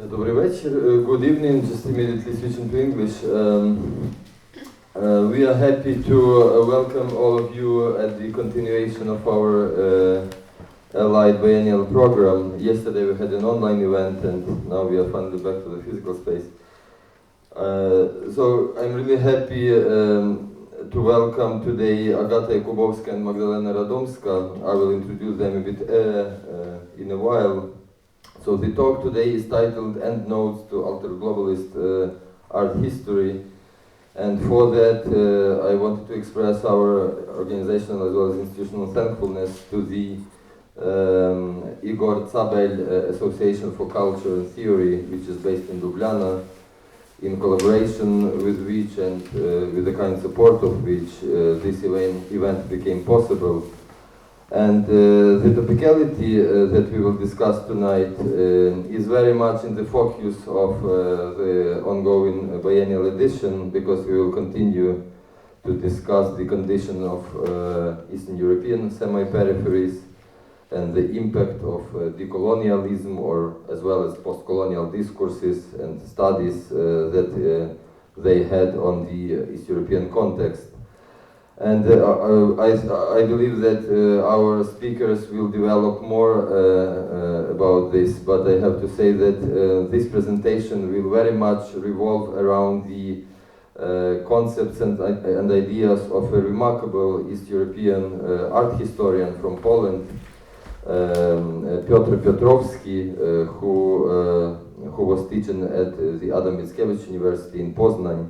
Добрий вечір. Good evening. Just immediately switching to English. We are happy to welcome all of you at the continuation of our Allied Biennial program. Yesterday we had an online event and now we are finally back to the physical space. So I'm really happy to welcome today Agata Jakubowska and Maγκdalena Радомська. I will introduce them a bit in a while. So the talk today is titled Endnotes to Alterglobalist Art History, and for that I wanted to express our organizational as well as institutional thankfulness to the Іґора Цабеля Association for Culture and Theory, which is based in Ljubljana, in collaboration with which and with the kind support of which this event became possible. And the topicality that we will discuss tonight is very much in the focus of the ongoing biennial edition, because we will continue to discuss the condition of Eastern European semi-peripheries and the impact of decolonialism, or as well as post-colonial discourses and studies that they had on the East European context. And I believe that our speakers will develop more about this, but I have to say that this presentation will very much revolve around the concepts and ideas of a remarkable East European art historian from Poland, Pьотр Pьotrovский, who was teaching at the Adam Mickiewicz University in Poznań,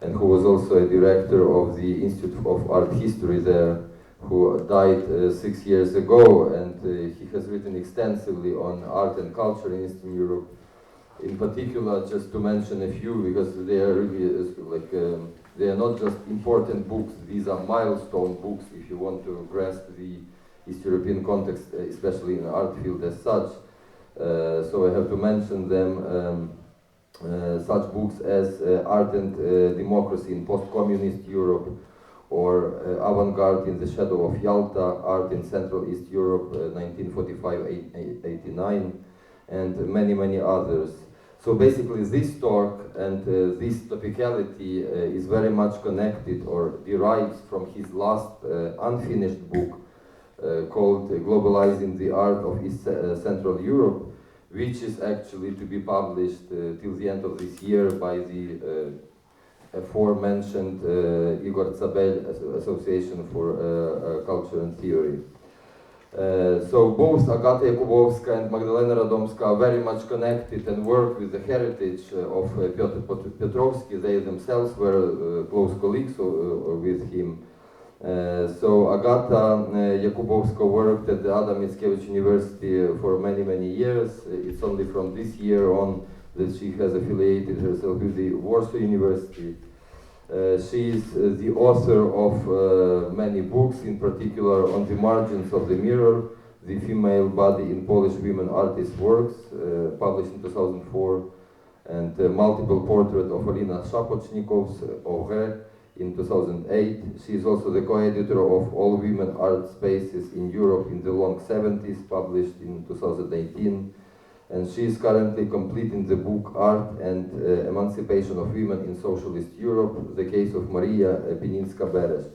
and who was also a director of the Institute of Art History there, who died 6 years ago, and he has written extensively on art and culture in Eastern Europe. In particular, just to mention a few, because they are really they are not just important books, these are milestone books if you want to grasp the East European context, especially in the art field as such. So I have to mention them. Such books as Art and Democracy in Post-Communist Europe, or Avant-Garde in the Shadow of Yalta, Art in Central East Europe, 1945-89, and many, many others. So basically this talk and this topicality is very much connected or derives from his last unfinished book called Globalizing the Art of East Central Europe, which is actually to be published till the end of this year by the aforementioned Iඝora Цабеля Association for Culture and Theory. So both Agata Jakubowska and Maγκdalена Радомська are very much connected and work with the heritage of Pьотр Pьотровський. They themselves were close colleagues with him. So Agata Jakubowska worked at the Adam Mickiewicz University for many, many years. It's only from this year on that she has affiliated herself with the Warsaw University. She is the author of many books, in particular On the Margins of the Mirror, The Female Body in Polish Women Artists' Works, published in 2004, and Multiple Portrait of Alina Szapocznikows, August, in 2008. She is also the co-editor of All Women Art Spaces in Europe in the Long 70s, published in 2018. And she is currently completing the book Art and Emancipation of Women in Socialist Europe, the case of Maria Pininska-Beresh.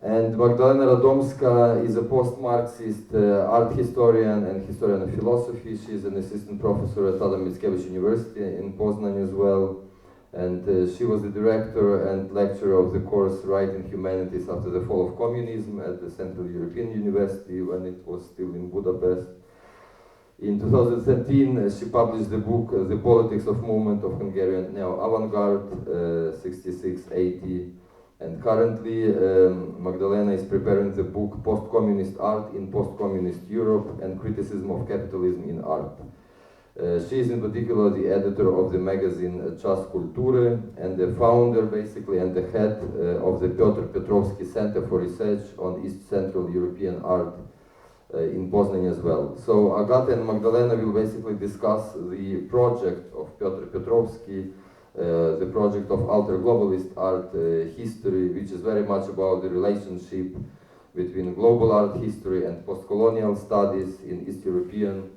And Maγκdalena Радомська is a post-Marxist art historian and historian of philosophy. She is an assistant professor at Adam Mickiewicz University in Poznań as well. And she was the director and lecturer of the course Writing Humanities After the Fall of Communism at the Central European University when it was still in Budapest. In 2013, she published the book The Politics of Movement of Hungarian Neo-Avant-Garde, 66-80. And currently, Maγκdalena is preparing the book Post-Communist Art in Post-Communist Europe and Criticism of Capitalism in Art. She is in particular the editor of the magazine Czas Kultury and the founder, basically, and the head of the Pьотр Pьotровський Center for Research on East Central European Art in Poznań as well. So Agata and Maγκdalena will basically discuss the project of Pьотr Pьotровський, the project of Alterglobalist art history, which is very much about the relationship between global art history and post-colonial studies in East European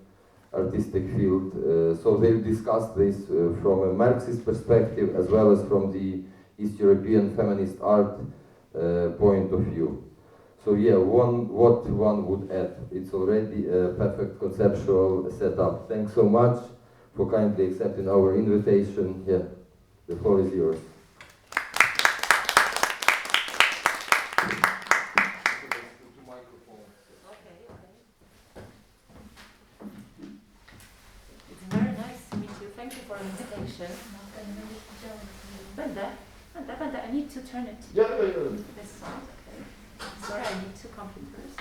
artistic field. So they'll discuss this from a Marxist perspective as well as from the East European feminist art point of view. So yeah, what one would add, it's already a perfect conceptual setup. Thanks so much for kindly accepting our invitation. Yeah, the floor is yours. I need to turn it Yeah. this side. Okay. Sorry, I need two computers.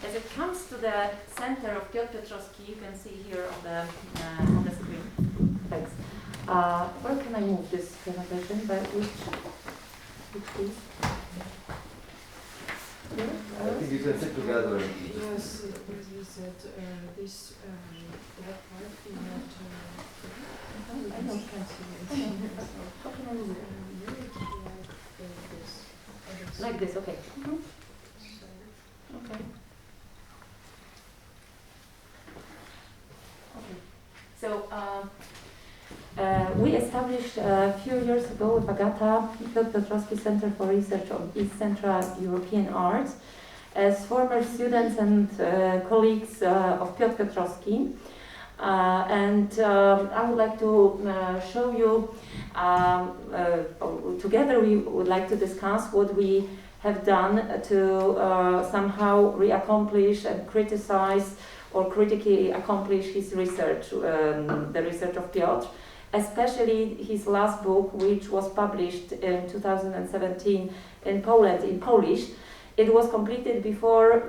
As it comes to the center of Pьотр Pьotrovский, you can see here on the screen. Thanks. Where can I move this presentation? By which piece? I think you can sit together. Yes, you said this that part you not. I don't see it. How can I move it? Like this, okay. Okay. Okay. So we established a few years ago with Agata Pьотr Pьotrovский Center for Research on East Central European Art as former students and colleagues of Pьотr Pьotrovский. I would like to show you, together we would like to discuss what we have done to somehow re-accomplish and criticize or critically accomplish his research, the research of Piotr, especially his last book, which was published in 2017 in Poland, in Polish. It was completed before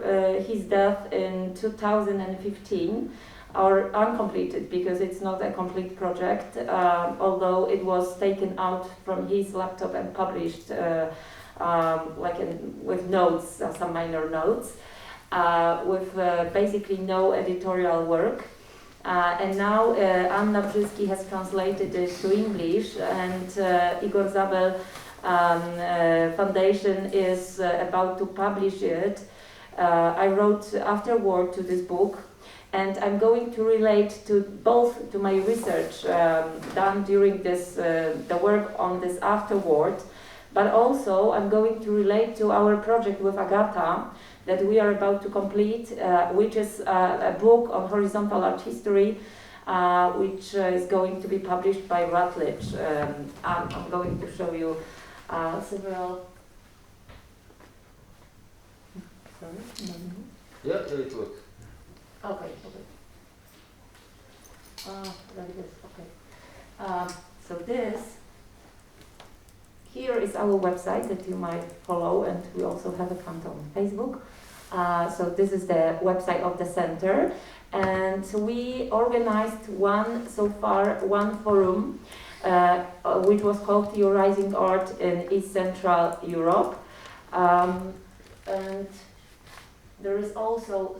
his death in 2015, or uncompleted because it's not a complete project, although it was taken out from his laptop and published with notes, some minor notes, with basically no editorial work. And now Anna Brzyski has translated it to English, and Iඝora Cabel Foundation is about to publish it. I wrote afterword to this book, and I'm going to relate to both to my research done during this, the work on this afterward, but also I'm going to relate to our project with Agata that we are about to complete, which is a book on horizontal art history, which is going to be published by Routledge. I'm going to show you several. Sorry. Yeah, it works. Okay. Like this. Okay. So this here is our website that you might follow, and we also have an account on Facebook. So this is the website of the center, and we organized one forum, which was called Theorizing Art in East Central Europe, and there is also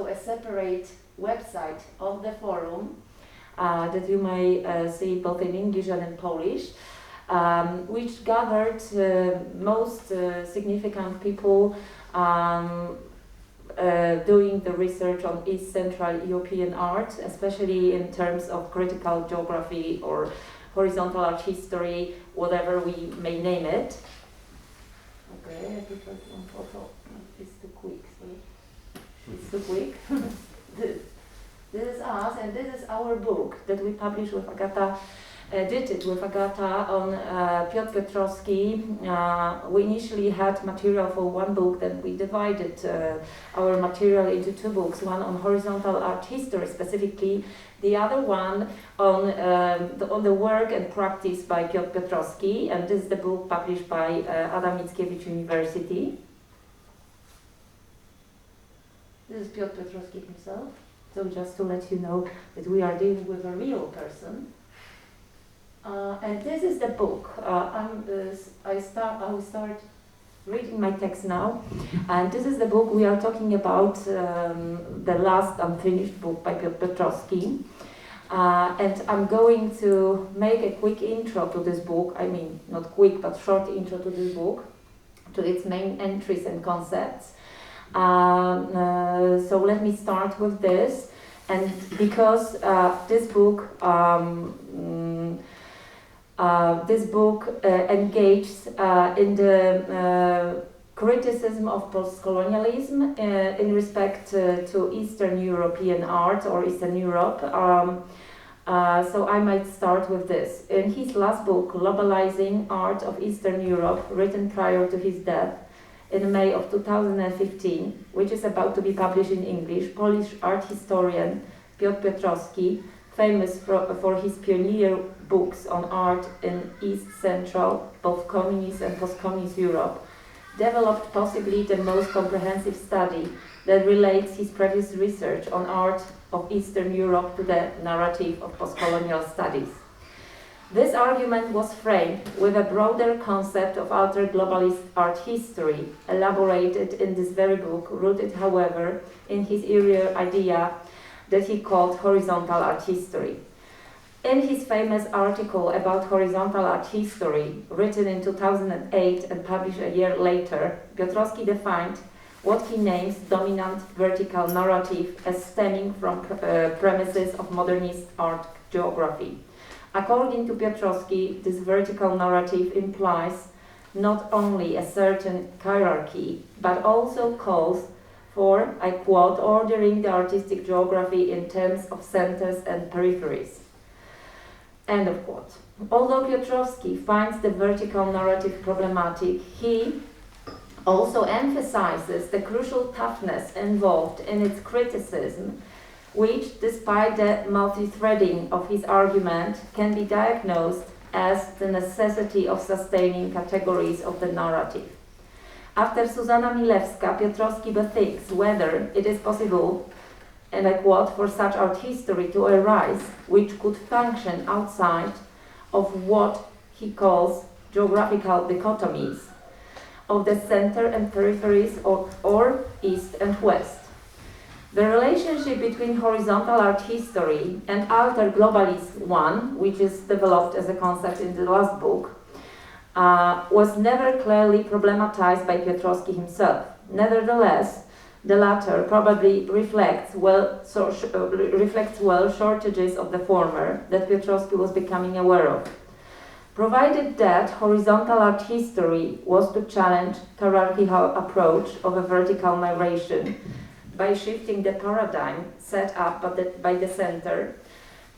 a separate website of the forum that you may see both in English and in Polish, which gathered most significant people doing the research on East Central European art, especially in terms of critical geography or horizontal art history, whatever we may name it. Okay, I prefer one photo. It's too quick, sorry. It's too quick. This is us, and this is our book that we published with Agata, edited with Agata on Pьотr Pьotrovский. We initially had material for one book, then we divided our material into two books, one on horizontal art history specifically, the other one on the work and practice by Pьотr Pьotrovский, and this is the book published by Adam Mickiewicz University. This is Pьотr Pьotrovский himself. So just to let you know that we are dealing with a real person. And this is the book. I will start reading my text now. And this is the book we are talking about, the last unfinished book by Pьотr Pьotrovский. And I'm going to make a quick intro to this book. I mean, not quick, but short intro to this book. to its main entries and concepts. So let me start with this, and because this book engages in the criticism of post-colonialism in respect to Eastern European art or Eastern Europe. So I might start with this. In his last book, Globalizing Art of Eastern Europe, written prior to his death in May of 2015, which is about to be published in English, Polish art historian Pьotr Pьotrovski, famous for his pioneer books on art in East Central, both communist and post-communist Europe, developed possibly the most comprehensive study that relates his previous research on art of Eastern Europe to the narrative of post-colonial studies. This argument was framed with a broader concept of Alterglobalist art history, elaborated in this very book, rooted, however, in his earlier idea that he called horizontal art history. In his famous article about horizontal art history, written in 2008 and published a year later, Piotrowski defined what he names dominant vertical narrative as stemming from premises of modernist art geography. According to Piotrowski, this vertical narrative implies not only a certain hierarchy, but also calls for, I quote, ordering the artistic geography in terms of centers and peripheries. End of quote. Although Piotrowski finds the vertical narrative problematic, he also emphasizes the crucial toughness involved in its criticism, which, despite the multi-threading of his argument, can be diagnosed as the necessity of sustaining categories of the narrative. After Zuzanna Milewska, Piotrowski bethinks whether it is possible, and I quote, for such art history to arise which could function outside of what he calls geographical dichotomies of the center and peripheries or east and west. The relationship between horizontal art history and Alterglobalist one, which is developed as a concept in the last book, was never clearly problematized by Piotrowski himself. Nevertheless, the latter probably reflects well shortages of the former that Piotrowski was becoming aware of. Provided that horizontal art history was to challenge hierarchical approach of a vertical narration by shifting the paradigm set up by the center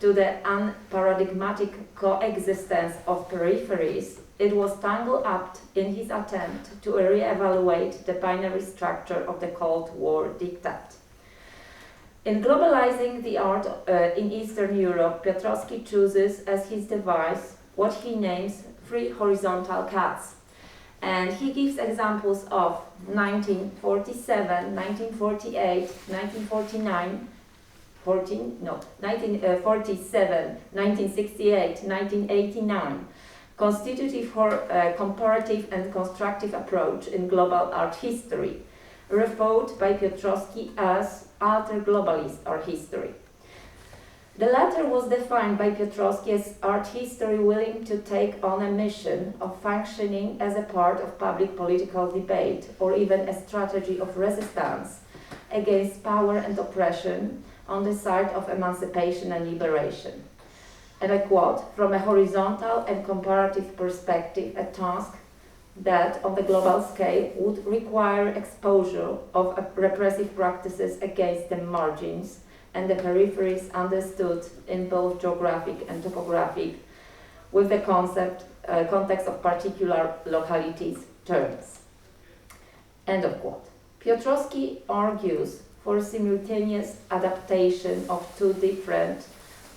to the unparadigmatic coexistence of peripheries, it was tangled up in his attempt to re-evaluate the binary structure of the Cold War diktat. In globalizing the art in Eastern Europe, Piotrowski chooses as his device what he names three horizontal cuts. And he gives examples of 1947, 1948, 1949, 1947, 1968, 1989, constitutive for a comparative and constructive approach in global art history, referred by Piotrowski as Alterglobalist art history. The latter was defined by Piotrowski as art history willing to take on a mission of functioning as a part of public political debate or even a strategy of resistance against power and oppression on the side of emancipation and liberation. And I quote, from a horizontal and comparative perspective, a task that on the global scale would require exposure of repressive practices against the margins and the peripheries understood in both geographic and topographic with the context of particular localities terms. End of quote. Piotrowski argues for simultaneous adaptation of two different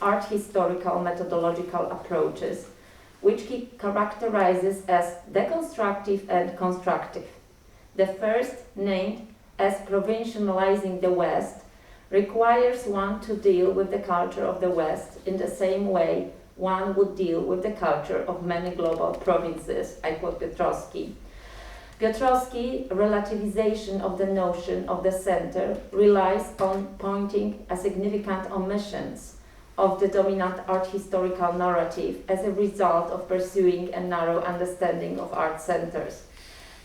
art historical methodological approaches, which he characterizes as deconstructive and constructive. The first, named as provincializing the West, requires one to deal with the culture of the West in the same way one would deal with the culture of many global provinces, I quote Piotrowski. Piotrowski's relativization of the notion of the center relies on pointing a significant omissions of the dominant art historical narrative as a result of pursuing a narrow understanding of art centers.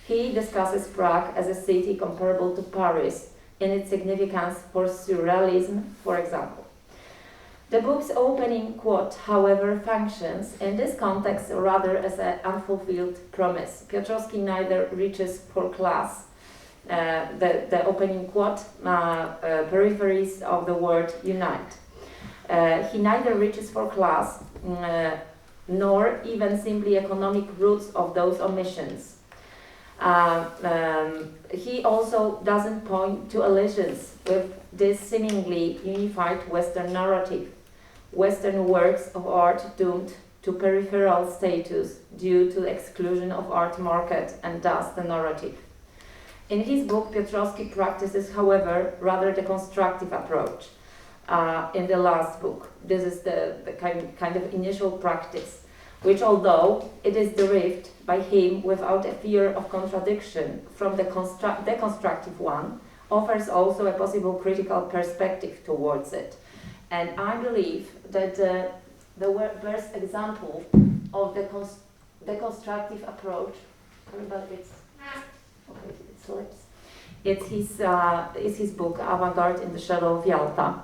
He discusses Prague as a city comparable to Paris in its significance for surrealism, for example. The book's opening quote, however, functions in this context rather as an unfulfilled promise. Piotrowski neither reaches for class, the opening quote, peripheries of the word unite. He neither reaches for class nor even simply economic roots of those omissions. He also doesn't point to alliance with this seemingly unified Western narrative, Western works of art doomed to peripheral status due to the exclusion of art market and thus the narrative. In his book, Piotrowski practices, however, rather the constructive approach. In the last book, this is the kind of initial practice, which although it is derived by him without a fear of contradiction from the constructive one, offers also a possible critical perspective towards it. And I believe that the best example of the constructive approach, it's his book, Avant-Garde in the Shadow of Yalta.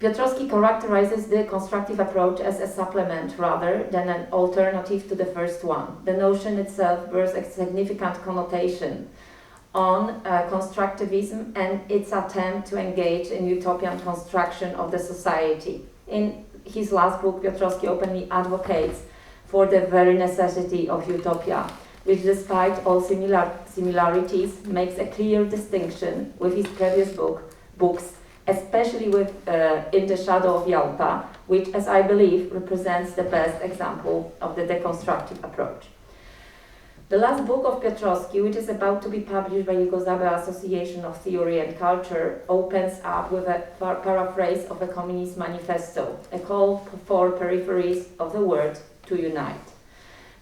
Piotrowski characterizes the constructive approach as a supplement rather than an alternative to the first one. The notion itself bears a significant connotation on constructivism and its attempt to engage in utopian construction of the society. In his last book, Piotrowski openly advocates for the very necessity of utopia, which despite all similarities makes a clear distinction with his previous books, especially with In the Shadow of Yalta, which, as I believe, represents the best example of the deconstructive approach. The last book of Piotrowski, which is about to be published by Yugoslav Association of Theory and Culture, opens up with a paraphrase of a communist manifesto, a call for peripheries of the word to unite.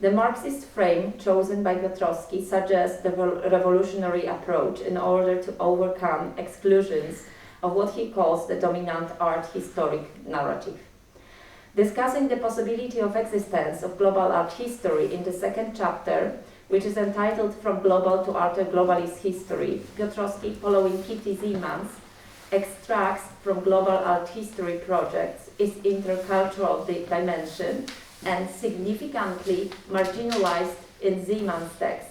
The Marxist frame chosen by Piotrowski suggests the revolutionary approach in order to overcome exclusions of what he calls the dominant art historic narrative. Discussing the possibility of existence of global art history in the second chapter, which is entitled From Global to Alterglobalist History, Piotrowski, following Kitty Ziemans, extracts from global art history projects its intercultural dimension and significantly marginalized in Ziemans' text.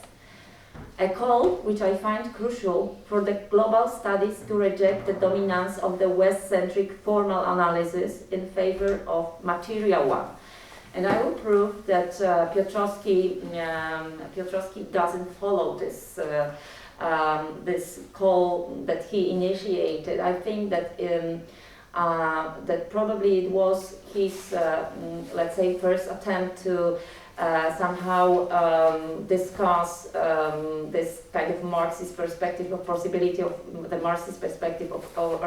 A call which I find crucial for the global studies to reject the dominance of the West-centric formal analysis in favor of material one. And I will prove that Piotrowski doesn't follow this this call that he initiated. I think that that probably it was his, let's say, first attempt to somehow discuss this kind of Marxist perspective of possibility of the Marxist perspective of or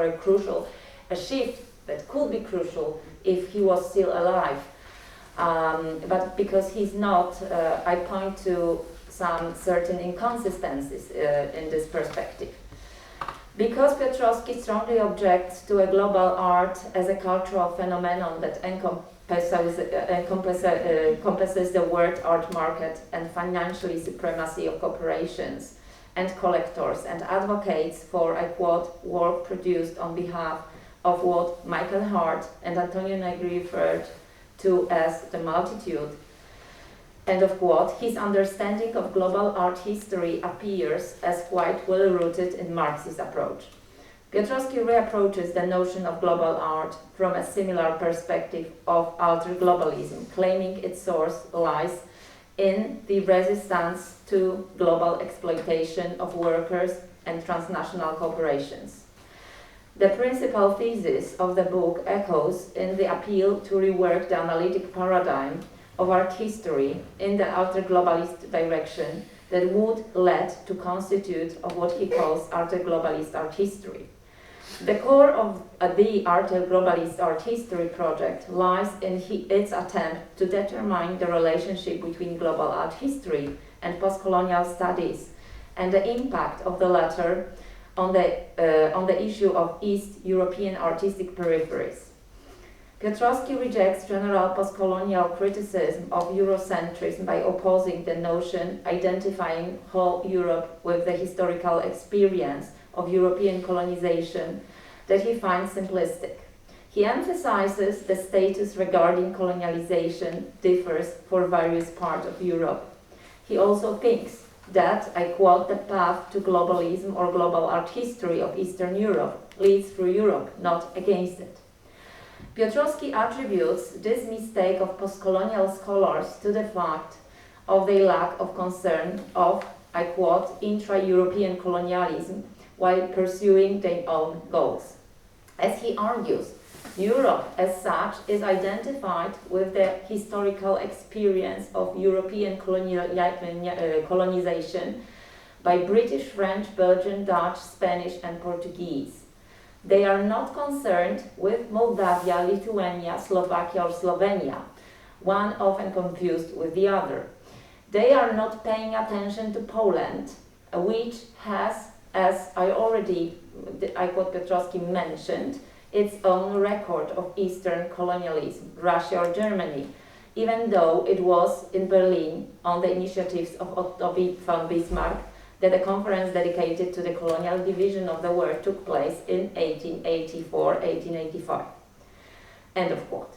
a shift that could be crucial if he was still alive. But because he's not, I point to some certain inconsistencies in this perspective. Because Piotrowski strongly objects to a global art as a cultural phenomenon that encompasses the world art market and financially supremacy of corporations and collectors, and advocates for, I quote, work produced on behalf of what Michael Hart and Antonio Negri referred to as the multitude, end of quote, his understanding of global art history appears as quite well rooted in Marxist approach. Piotrowski reapproaches the notion of global art from a similar perspective of alterglobalism, claiming its source lies in the resistance to global exploitation of workers and transnational corporations. The principal thesis of the book echoes in the appeal to rework the analytic paradigm of art history in the alterglobalist direction that would lead to constitute of what he calls alterglobalist art history. The core of the Alterglobalist art history project lies in its attempt to determine the relationship between global art history and postcolonial studies and the impact of the latter on the issue of East European artistic peripheries. Piotrowski rejects general post-colonial criticism of Eurocentrism by opposing the notion identifying whole Europe with the historical experience of European colonization that he finds simplistic. He emphasizes the status regarding colonialization differs for various parts of Europe. He also thinks that, I quote, the path to globalism or global art history of Eastern Europe leads through Europe, not against it. Piotrowski attributes this mistake of post-colonial scholars to the fact of their lack of concern of, I quote, intra-European colonialism while pursuing their own goals. As he argues, Europe as such is identified with the historical experience of European colonization by British, French, Belgian, Dutch, Spanish and Portuguese. They are not concerned with Moldavia, Lithuania, Slovakia or Slovenia, one often confused with the other. They are not paying attention to Poland, which has, as I quote Piotrowski mentioned, its own record of Eastern colonialism, Russia or Germany, even though it was in Berlin on the initiatives of Otto von Bismarck that a conference dedicated to the colonial division of the world took place in 1884-1885. End of quote.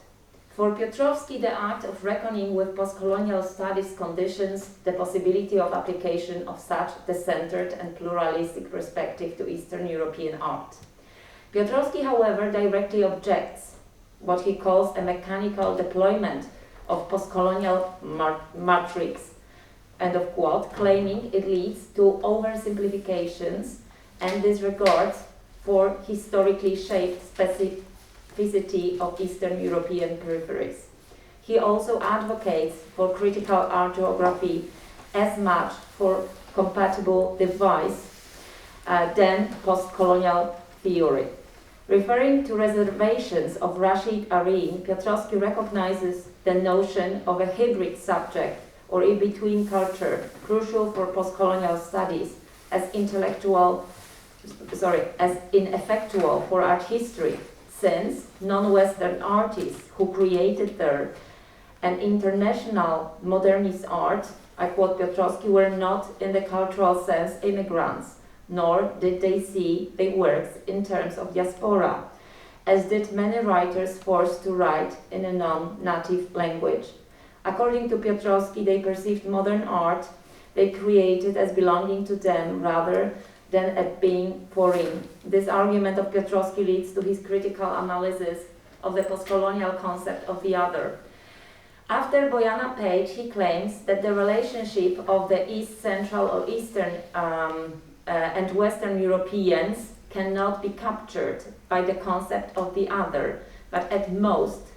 For Piotrowski, the act of reckoning with post-colonial studies conditions the possibility of application of such decentered and pluralistic perspective to Eastern European art. Piotrowski, however, directly objects what he calls a mechanical deployment of post-colonial matrix, end of quote, claiming it leads to oversimplifications and disregards for historically shaped specificity of Eastern European peripheries. He also advocates for critical art geography as much for compatible device than post-colonial theory. Referring to reservations of Rashid Areen, Piotrowski recognizes the notion of a hybrid subject or in-between culture, crucial for post-colonial studies, as ineffectual for art history, since non-Western artists who created there an international modernist art, I quote Piotrowski, were not in the cultural sense immigrants, nor did they see their works in terms of diaspora, as did many writers forced to write in a non-native language. According to Piotrowski, they perceived modern art they created as belonging to them rather than as being foreign. This argument of Piotrowski leads to his critical analysis of the post-colonial concept of the other. After Bojana Page, he claims that the relationship of the East Central or Eastern and Western Europeans cannot be captured by the concept of the other, but at most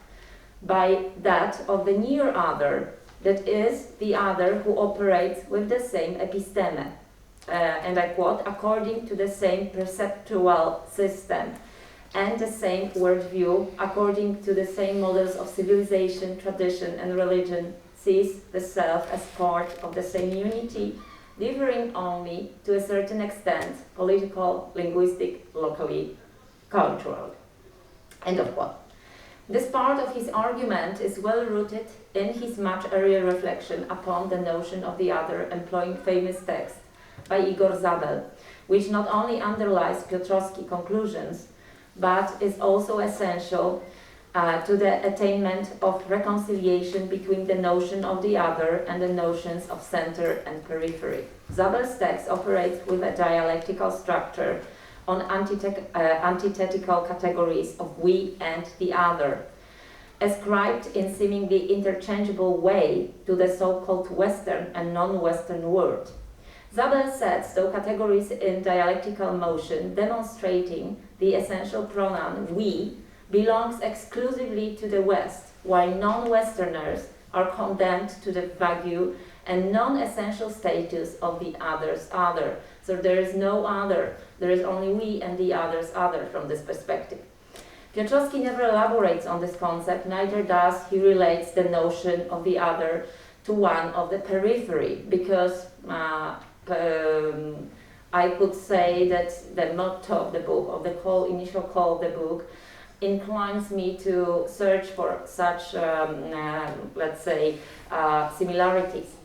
by that of the near other, that is, the other who operates with the same episteme, and I quote, according to the same perceptual system and the same worldview, according to the same models of civilization, tradition, and religion, sees the self as part of the same unity, differing only to a certain extent, political, linguistic, locally, cultural. End of quote. This part of his argument is well rooted in his much earlier reflection upon the notion of the other, employing famous text by Iဃora Cabela, which not only underlies Piotrowski's conclusions, but is also essential to the attainment of reconciliation between the notion of the other and the notions of center and periphery. Chabela's text operates with a dialectical structure on antithetical categories of we and the other, ascribed in seemingly interchangeable way to the so-called Western and non-Western world. Chabela sets those categories in dialectical motion, demonstrating the essential pronoun we belongs exclusively to the West, while non-Westerners are condemned to the vague and non-essential status of the other's other. So there is no other, there is only we and the other's other from this perspective. Piotrowski never elaborates on this concept, neither does he relates the notion of the other to one of the periphery, because I could say that the motto of the book, of the initial call of the book, inclines me to search for such, let's say, similarities.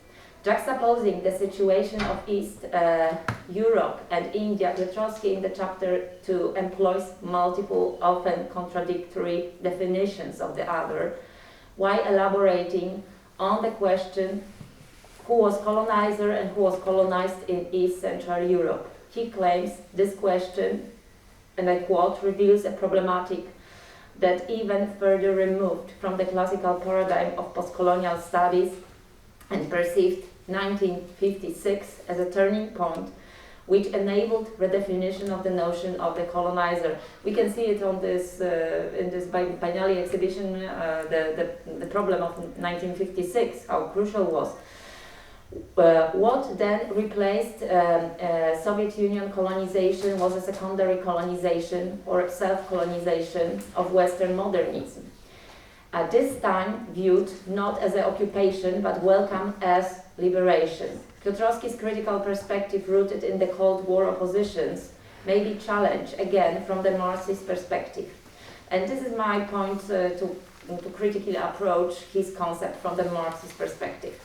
Juxtaposing the situation of East Europe and India, Piotrowski in the chapter 2 employs multiple, often contradictory definitions of the other, while elaborating on the question who was colonizer and who was colonized in East Central Europe. He claims this question, and I quote, reveals a problematic that even further removed from the classical paradigm of postcolonial studies and perceived 1956 as a turning point which enabled redefinition of the notion of the colonizer. We can see it on this in this biennale exhibition, the problem of 1956, how crucial was. What then replaced Soviet Union colonization was a secondary colonization or self-colonization of Western modernism. At this time viewed not as an occupation but welcomed as liberation. Piotrowski's critical perspective rooted in the Cold War oppositions may be challenged again from the Marxist perspective. And this is my point to critically approach his concept from the Marxist perspective.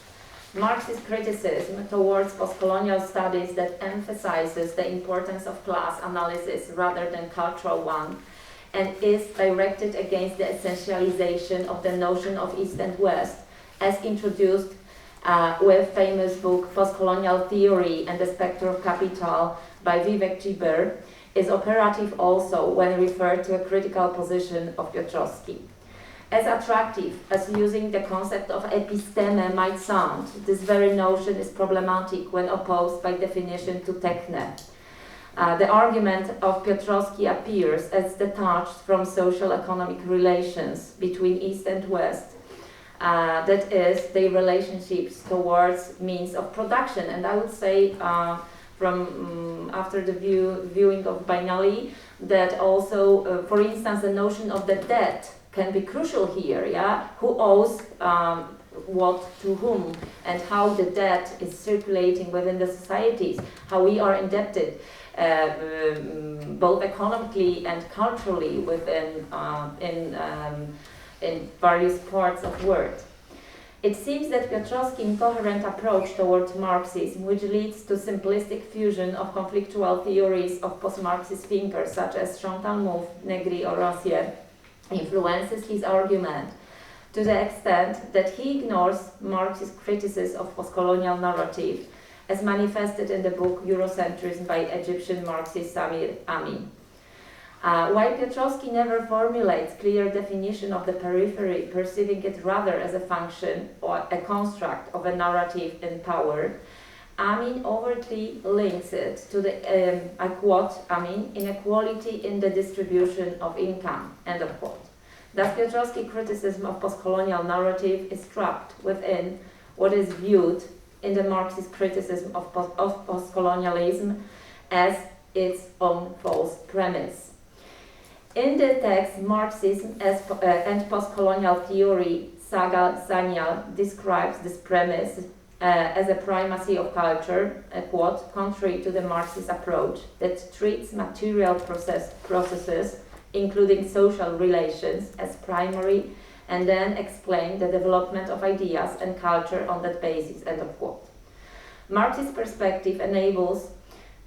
Marxist criticism towards postcolonial studies that emphasizes the importance of class analysis rather than cultural one, and is directed against the essentialization of the notion of East and West, as introduced with famous book Postcolonial Theory and the Spectre of Capital by Vivek Chiber, is operative also when referred to a critical position of Piotrowski. As attractive as using the concept of episteme might sound, this very notion is problematic when opposed by definition to techne. The argument of Piotrowski appears as detached from social economic relations between East and West, that is, their relationships towards means of production. And I would say from after the viewing of Biennale that also, for instance, the notion of the debt can be crucial here, yeah? Who owes what to whom, and how the debt is circulating within the societies, how we are indebted both economically and culturally within in various parts of the world. It seems that Piotrowski's incoherent approach towards Marxism, which leads to simplistic fusion of conflictual theories of post-Marxist thinkers such as Chantal Mouffe, Negri, or Rancière, influences his argument to the extent that he ignores Marxist criticism of postcolonial narrative as manifested in the book Eurocentrism by Egyptian Marxist Samir Amin. While Piotrowski never formulates clear definition of the periphery, perceiving it rather as a function or a construct of a narrative in power, Amin overtly links it to the, I quote Amin, inequality in the distribution of income, end of quote. Thus Piotrowski's criticism of postcolonial narrative is trapped within what is viewed in the Marxist criticism of postcolonialism as its own false premise. In the text, Marxism and postcolonial theory, Sagal Sanyal describes this premise as a primacy of culture, a quote, contrary to the Marxist approach that treats material processes, including social relations, as primary, and then explain the development of ideas and culture on that basis, end of quote. Marxist perspective enables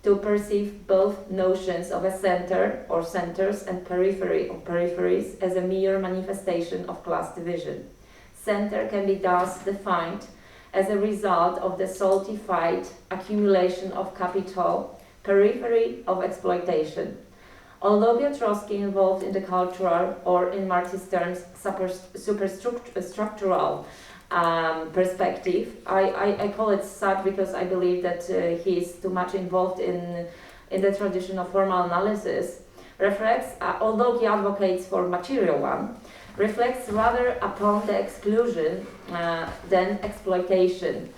to perceive both notions of a center or centers and periphery or peripheries as a mere manifestation of class division. Center can be thus defined as a result of the saltified accumulation of capital, periphery of exploitation. Although Piotrowski involved in the cultural, or in Marxist terms, superstructural perspective, I call it such because I believe that he is too much involved in the tradition of formal analysis, reflects, although he advocates for material one, reflects rather upon the exclusion than exploitation.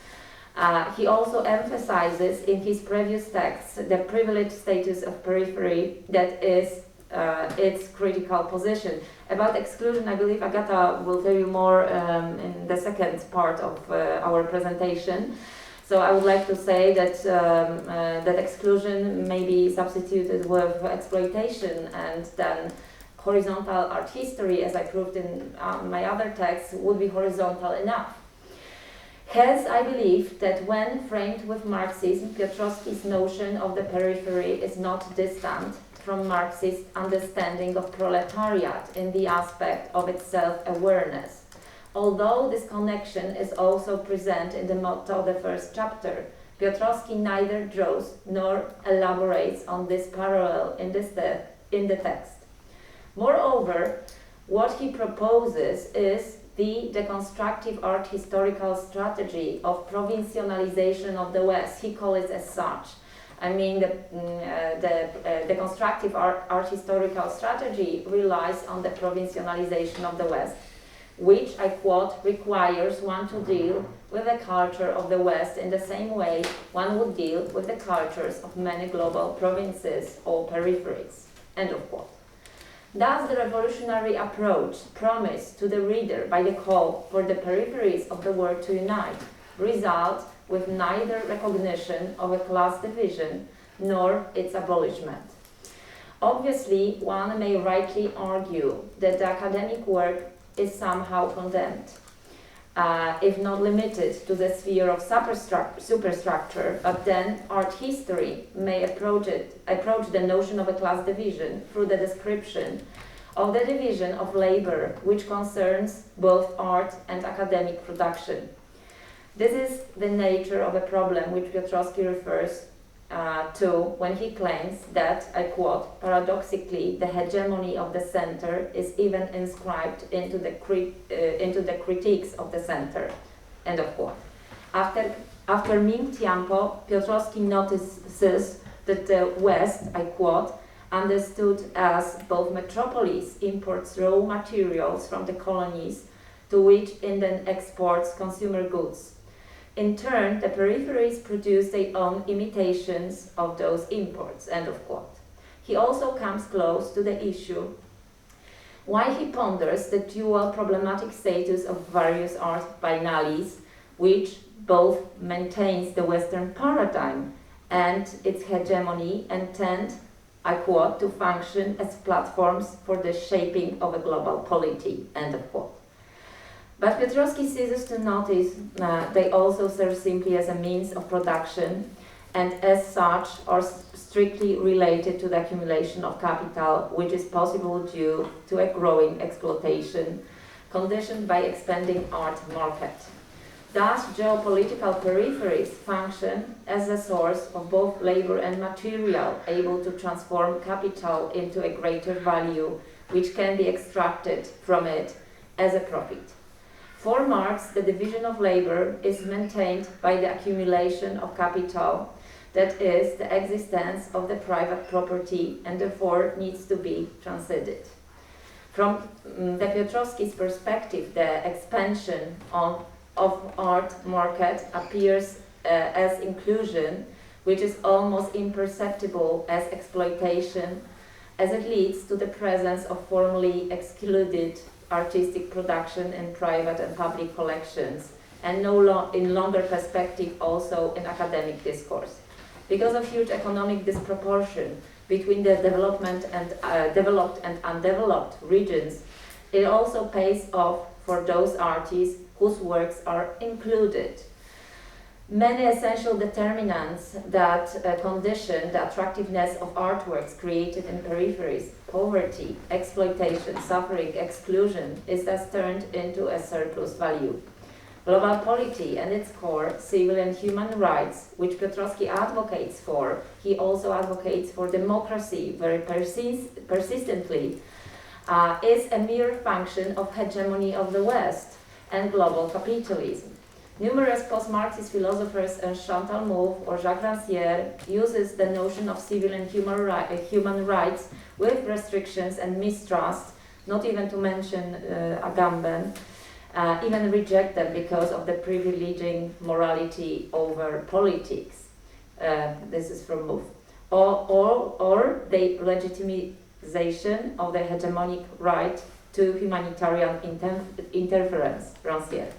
He also emphasizes in his previous texts the privileged status of periphery that is its critical position. About exclusion, I believe Agata will tell you more in the second part of our presentation. So I would like to say that that exclusion may be substituted with exploitation and then horizontal art history, as I proved in my other texts, would be horizontal enough. Hence, I believe that when framed with Marxism, Piotrowski's notion of the periphery is not distant from Marxist understanding of proletariat in the aspect of its self-awareness. Although this connection is also present in the motto of the first chapter, Piotrowski neither draws nor elaborates on this parallel in the text. Moreover, what he proposes is the deconstructive art historical strategy of provincialization of the West. He calls it as such. I mean, the deconstructive art historical strategy relies on the provincialization of the West, which, I quote, requires one to deal with the culture of the West in the same way one would deal with the cultures of many global provinces or peripheries, end of quote. Thus, the revolutionary approach promised to the reader by the call for the peripheries of the world to unite results with neither recognition of a class division nor its abolishment. Obviously, one may rightly argue that the academic work is somehow condemned, if not limited to the sphere of superstructure, but then art history may approach the notion of a class division through the description of the division of labor, which concerns both art and academic production. This is the nature of a problem which Piotrowski refers to when he claims that, I quote, paradoxically, the hegemony of the center is even inscribed into the critiques of the center, end of quote. After Ming Tiampo, Piotrowski notices that the West, I quote, understood as both metropolis imports raw materials from the colonies to which it then exports consumer goods. In turn, the peripheries produce their own imitations of those imports, end of quote. He also comes close to the issue why he ponders the dual problematic status of various art biennales, which both maintains the Western paradigm and its hegemony and tend, I quote, to function as platforms for the shaping of a global polity, end of quote. But Piotrowski ceases to notice they also serve simply as a means of production and as such are strictly related to the accumulation of capital, which is possible due to a growing exploitation conditioned by expanding art market. Thus, geopolitical peripheries function as a source of both labor and material, able to transform capital into a greater value, which can be extracted from it as a profit. For Marx, the division of labor is maintained by the accumulation of capital, that is, the existence of the private property, and therefore needs to be transcended. From the Piotrowski's perspective, the expansion of art market appears as inclusion, which is almost imperceptible as exploitation, as it leads to the presence of formerly excluded artistic production in private and public collections, and in longer perspective also in academic discourse. Because of huge economic disproportion between the developed and undeveloped regions, it also pays off for those artists whose works are included. Many essential determinants that condition the attractiveness of artworks created in peripheries, poverty, exploitation, suffering, exclusion, is thus turned into a surplus value. Global polity and its core, civil and human rights, which Piotrowski advocates for, he also advocates for democracy very persistently, is a mere function of hegemony of the West and global capitalism. Numerous post-Marxist philosophers, Chantal Mouffe or Jacques Rancière, uses the notion of civil and human rights with restrictions and mistrust, not even to mention Agamben, even reject them because of the privileging morality over politics. This is from Mouffe. Or the legitimization of the hegemonic right to humanitarian interference, Rancière.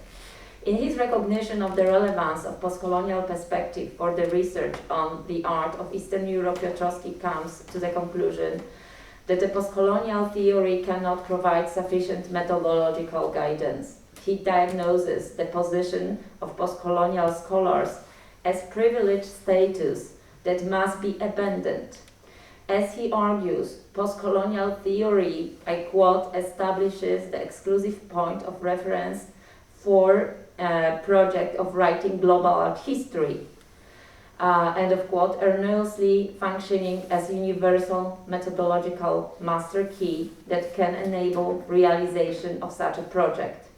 In his recognition of the relevance of post-colonial perspective for the research on the art of Eastern Europe, Piotrowski comes to the conclusion that the postcolonial theory cannot provide sufficient methodological guidance. He diagnoses the position of postcolonial scholars as privileged status that must be abandoned. As he argues, postcolonial theory, I quote, establishes the exclusive point of reference for a project of writing global art history, end of quote, erroneously functioning as universal methodological master key that can enable realization of such a project.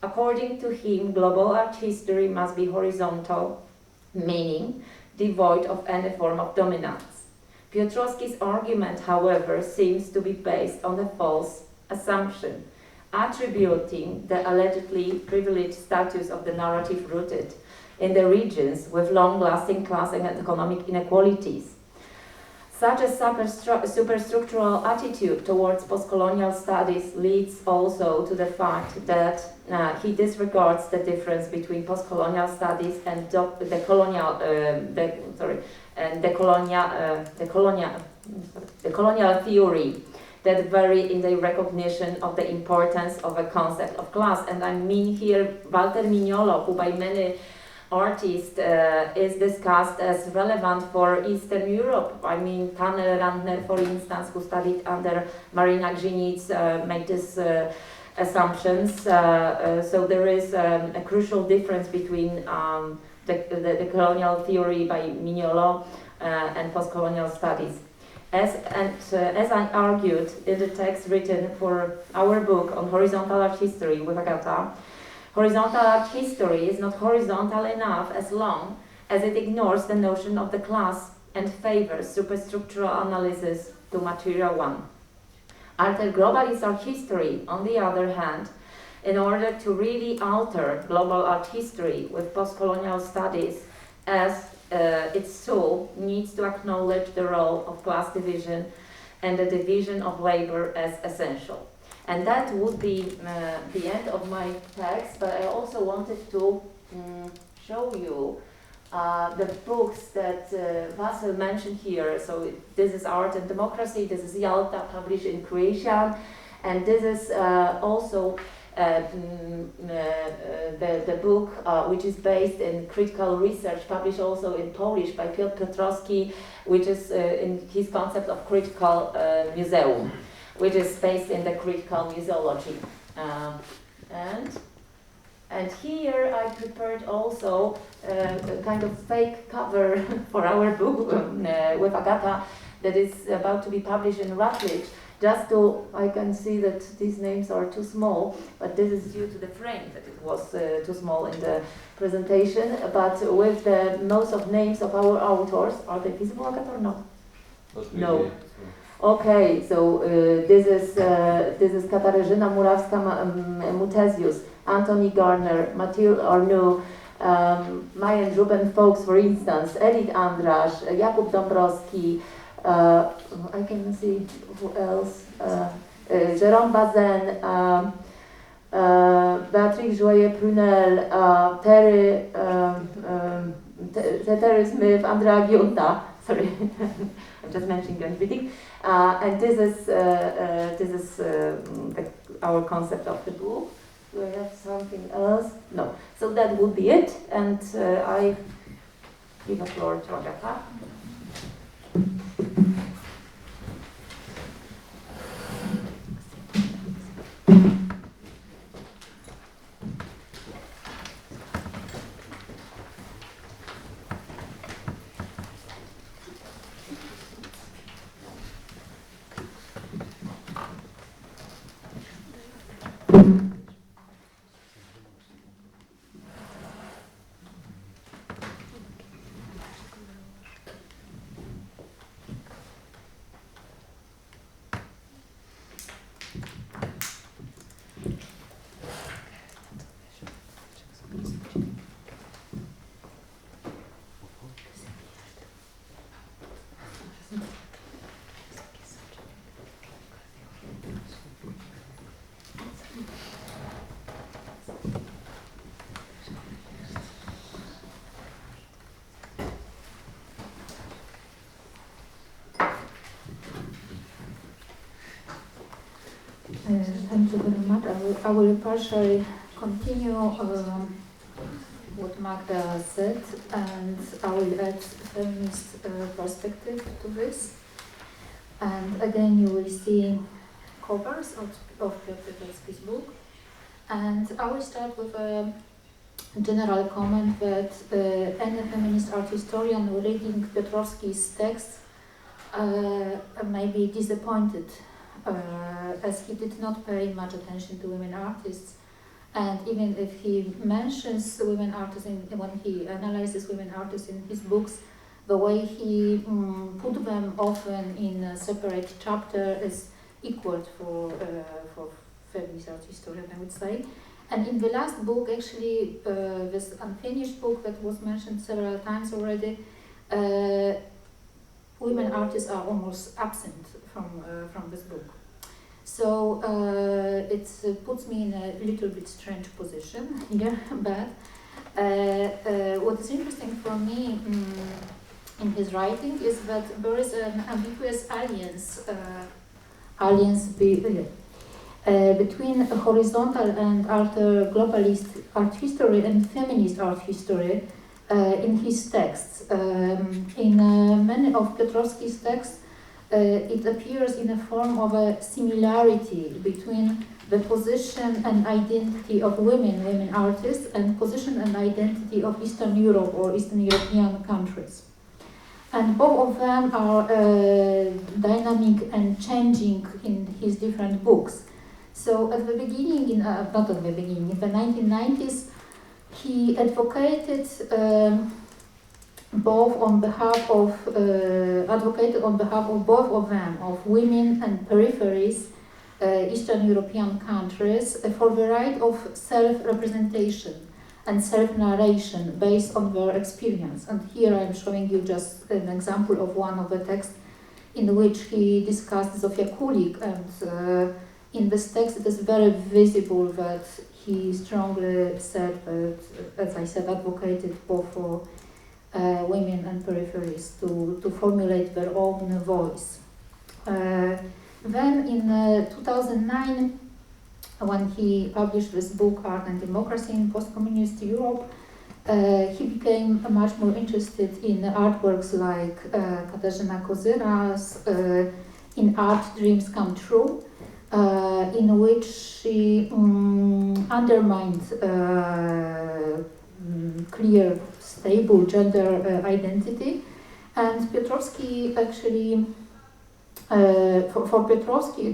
According to him, global art history must be horizontal, meaning devoid of any form of dominance. Piotrowski's argument, however, seems to be based on a false assumption, attributing the allegedly privileged status of the narrative rooted in the regions with long-lasting class and economic inequalities. Such a superstructural attitude towards postcolonial studies leads also to the fact that he disregards the difference between postcolonial studies and the colonial theory that vary in the recognition of the importance of a concept of class. And I mean here Walter Mignolo, who by many artists is discussed as relevant for Eastern Europe. I mean, Tanner Randner, for instance, who studied under Marina Grzinic, made these assumptions. So there is a crucial difference between the colonial theory by Mignolo and postcolonial studies. As I argued in the text written for our book on horizontal art history with Agata, horizontal art history is not horizontal enough as long as it ignores the notion of the class and favors superstructural analysis to material one. Alterglobalist art history, on the other hand, in order to really alter global art history with postcolonial studies as its tool, needs to acknowledge the role of class division and the division of labor as essential. And that would be the end of my text, but I also wanted to show you the books that Vasil mentioned here. So this is Art and Democracy, this is Yalta, published in Croatian, and this is also the book which is based in critical research, published also in Polish by Pьotr Pьotrovski, which is in his concept of critical museum, which is based in the critical museology. And here I prepared also a kind of fake cover for our book with Agata that is about to be published in Routledge. Just to, I can see that these names are too small, but this is due to the frame that it was too small in the presentation. But with the most of names of our authors, are they visible, Agata, or not? No. Okay, so this is Katarzyna Murawska-Mutesius, Anthony Garner, Mathilde Arnaud, Mayen Ruben Fox, for instance, Edith Andrasz, Jakub Dąbrowski, I can see who else, Jérôme Bazin, Beatrice Joyer-Prunel, Terry Smith, Andrea Giunta, sorry, I'm just mentioning everything. And this is our concept of the book. Do I have something else? No. So that would be it, and I give the floor to Agata. Thank you very much. I will partially continue what Magda said, and I will add feminist perspective to this. And again, you will see covers of Pьotr Pьotrovskий's book. And I will start with a general comment that any feminist art historian reading Piotrowski's text may be disappointed, as he did not pay much attention to women artists. And even if he mentions women artists when he analyzes women artists in his books, the way he put them often in a separate chapter is equal for feminist art historian, I would say. And in the last book, actually, this unfinished book that was mentioned several times already, women artists are almost absent from this book. So it puts me in a little bit strange position here, but what is interesting for me in his writing is that there is an ambiguous alliance between horizontal and alterglobalist art history and feminist art history in his texts. In many of Piotrowski's texts, it appears in a form of a similarity between the position and identity of women artists, and position and identity of Eastern Europe or Eastern European countries. And both of them are dynamic and changing in his different books. So at the beginning, not at the beginning, in the 1990s, he advocated advocated on behalf of both of them, of women and peripheries, Eastern European countries, for the right of self-representation and self-narration based on their experience. And here I'm showing you just an example of one of the texts in which he discussed Zofia Kulik, and in this text it is very visible that he strongly said that, as I said, advocated both for women and peripheries to formulate their own voice. Then in 2009, when he published this book, Art and Democracy in Post-Communist Europe, he became much more interested in artworks like Katarzyna Kozyra's In Art Dreams Come True, in which she undermined clear, stable gender identity. And Piotrowski actually, for Piotrowski,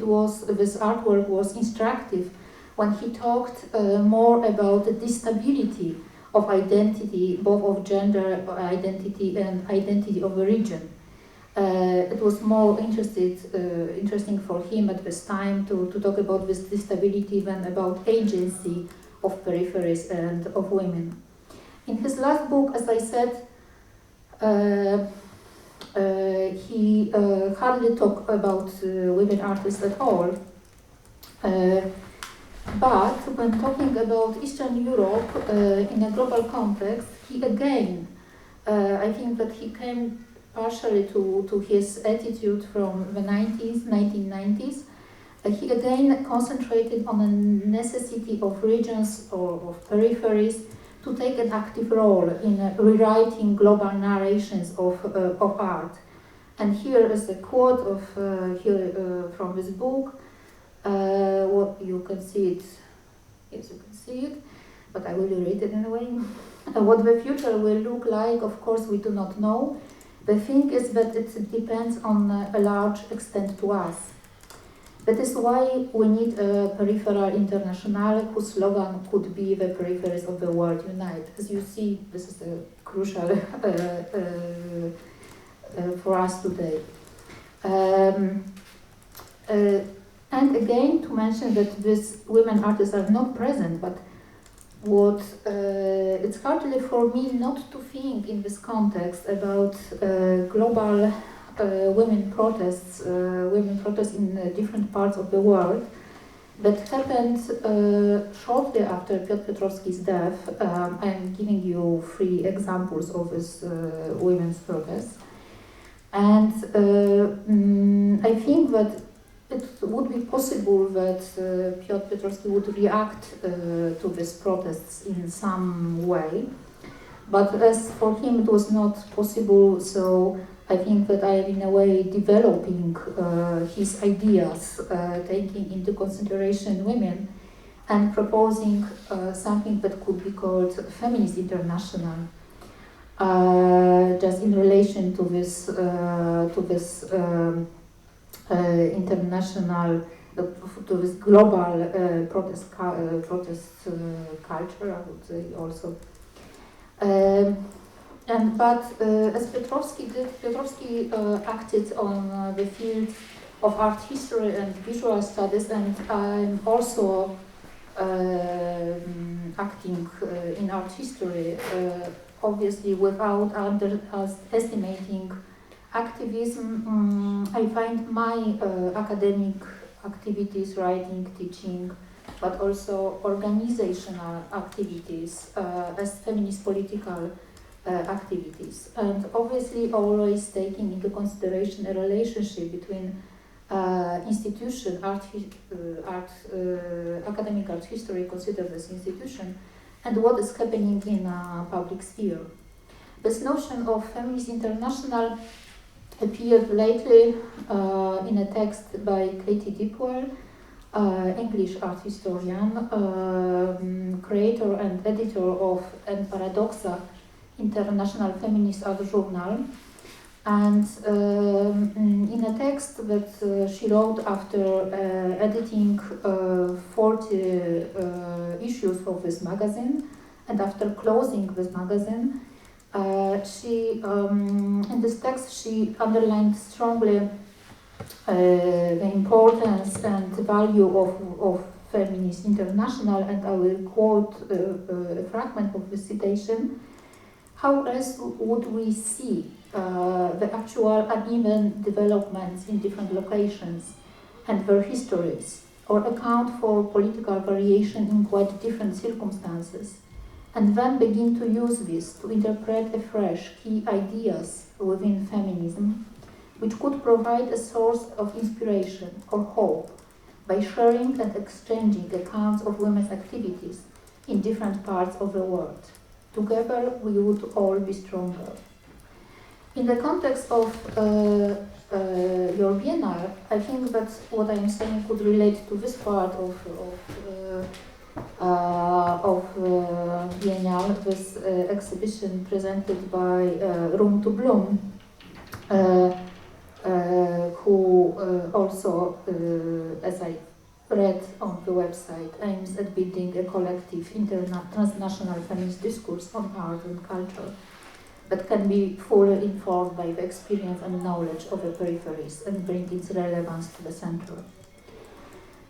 this artwork was instructive when he talked more about the instability of identity, both of gender identity and identity of a region. It was more interesting for him at this time to talk about this instability than about agency of peripheries and of women. In his last book, as I said, he hardly talked about women artists at all. But when talking about Eastern Europe in a global context, he again, I think that he came partially to his attitude from the 1990s. He again concentrated on the necessity of regions or of peripheries to take an active role in rewriting global narrations of art. And here is a quote of from this book. What you can see it, yes, you can see it, but I will read it anyway. What the future will look like, of course, we do not know. The thing is that it depends on a large extent to us. That is why we need a peripheral international whose slogan could be the peripheries of the world unite. As you see, this is crucial for us today. And again, to mention that these women artists are not present, but what it's hardly for me not to think in this context about global women protests in different parts of the world that happened shortly after Pьotr Pьotrovskий's death. I'm giving you 3 examples of this women's protests. And I think that it would be possible that Pьотр Pьотровський would react to these protests in some way. But as for him it was not possible, so I think that I am in a way developing his ideas, taking into consideration women, and proposing something that could be called Feminist International, just in relation to this international, to this global protest culture, I would say also. But as Piotrowski did, Piotrowski acted on the field of art history and visual studies, and I'm also acting in art history, obviously without underestimating activism. I find my academic activities, writing, teaching, but also organizational activities as feminist political activities, and obviously always taking into consideration a relationship between institution, academic art history considered as institution, and what is happening in a public sphere. This notion of Feminist International appeared lately in a text by Katie Dipwell, English art historian, creator and editor of Radomska, International Feminist Art Journal, and in a text that she wrote after editing 40 issues of this magazine, and after closing this magazine, she in this text she underlined strongly the importance and the value of Feminist International, and I will quote a fragment of the citation. How else would we see the actual uneven developments in different locations and their histories, or account for political variation in quite different circumstances, and then begin to use this to interpret afresh key ideas within feminism, which could provide a source of inspiration or hope by sharing and exchanging accounts of women's activities in different parts of the world. Together we would all be stronger. In the context of your biennale, I think that what I am saying could relate to this part of biennale, this exhibition presented by Room to Bloom, who also, as I read on the website, aims at building a collective transnational feminist discourse on art and culture that can be fully informed by the experience and knowledge of the peripheries and bring its relevance to the center.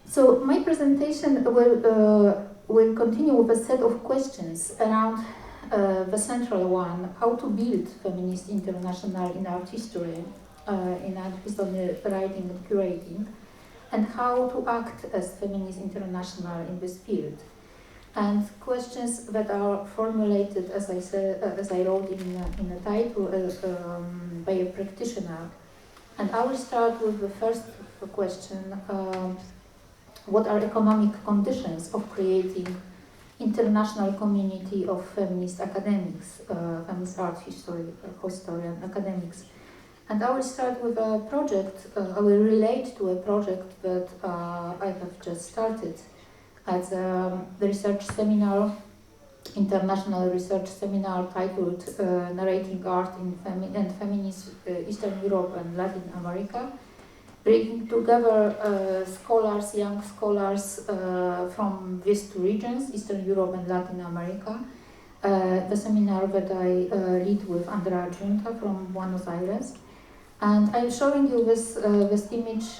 So my presentation will continue with a set of questions around the central one: how to build Feminist International in art history, in art history writing and curating, and how to act as Feminist International in this field. And questions that are formulated, as I said, as I wrote in the title, by a practitioner. And I will start with the first question: what are economic conditions of creating international community of feminist academics, feminist art historian academics? And I will start with a project. I will relate to a project that I have just started at the research seminar, international research seminar titled Narrating Art in Feminist Eastern Europe and Latin America, bringing together scholars, young scholars from these two regions, Eastern Europe and Latin America. The seminar that I lead with Andrea Giunta from Buenos Aires. And I'm showing you this image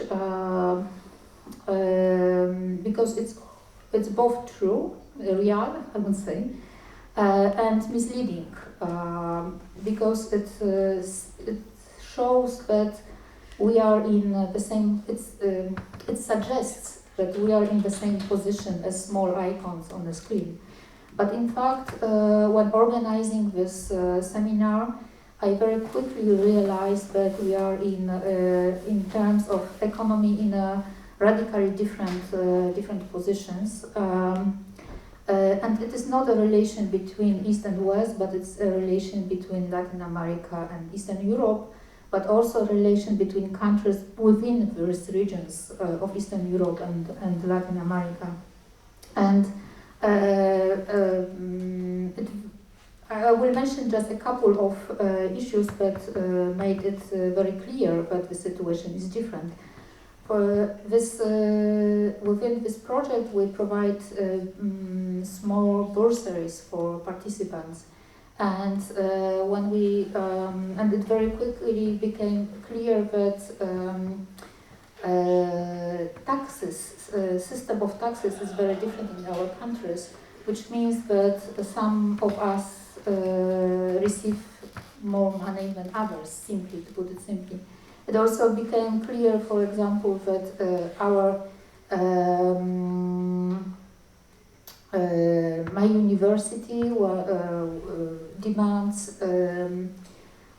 because it's both true, real, I would say, and misleading, because it shows that we are in the same. It suggests that we are in the same position as small icons on the screen. But in fact, when organizing this seminar, I very quickly realized that we are in terms of economy in a radically different positions. And it is not a relation between East and West, but it's a relation between Latin America and Eastern Europe, but also a relation between countries within various regions of Eastern Europe and Latin America. And I will mention just a couple of issues that made it very clear that the situation is different. For this, within this project, we provide small bursaries for participants, and when we and it very quickly became clear that system of taxes is very different in our countries, which means that some of us receive more money than others. Simply, to put it simply. It also became clear, for example, that my university demands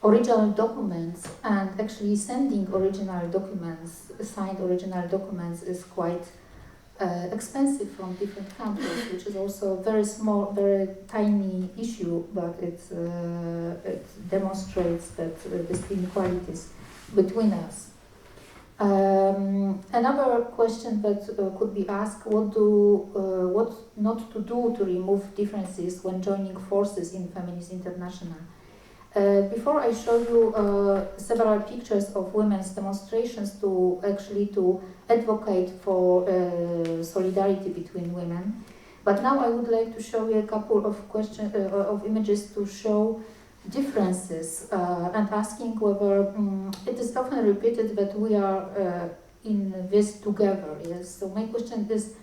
original documents, and actually sending original documents, signed original documents, is quite expensive from different countries, which is also a very small, very tiny issue, but it demonstrates that these inequalities between us. Another question that could be asked: what not to do to remove differences when joining forces in Feminist International? Before I show you several pictures of women's demonstrations to advocate for solidarity between women, but now I would like to show you a couple of of images to show differences and asking whether it is often repeated that we are in this together. Yes. So my question is: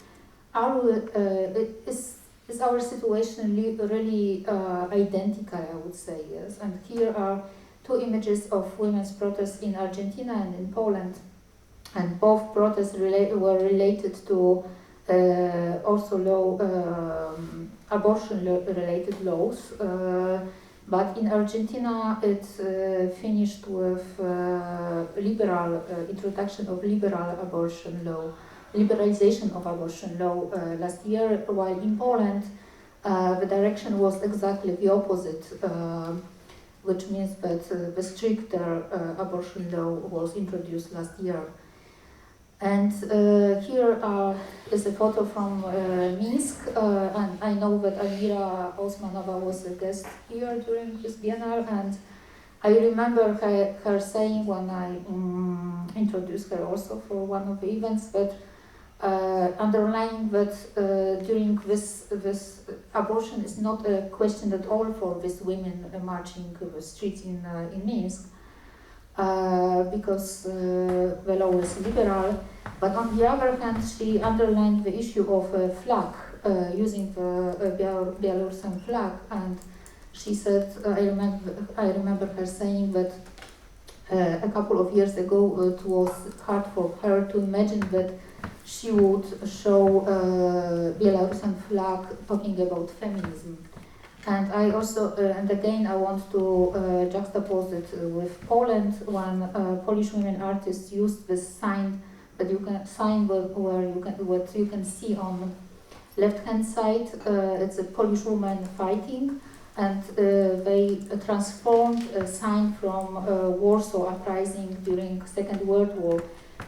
is our situation really identical? I would say yes. And here are two images of women's protests in Argentina and in Poland, and both protests were related to also abortion-related laws. But in Argentina, it finished with introduction of liberalization of abortion law last year, while in Poland, the direction was exactly the opposite, which means that the stricter abortion law was introduced last year. And here is a photo from Minsk, and I know that Almira Osmanova was a guest here during this biennale, and I remember her saying when I introduced her also for one of the events, that underlying that during this abortion is not a question at all for these women marching the streets in Minsk, because the law is liberal. But on the other hand, she underlined the issue of a flag, using the Belarusian flag, and she said, I remember her saying that a couple of years ago it was hard for her to imagine that she would show Belarusian flag talking about feminism. And I also, and again, I want to juxtapose it with Poland, when Polish women artists used this sign that you can what you can see on left-hand side. It's a Polish woman fighting, and they transformed a sign from Warsaw Uprising during Second World War,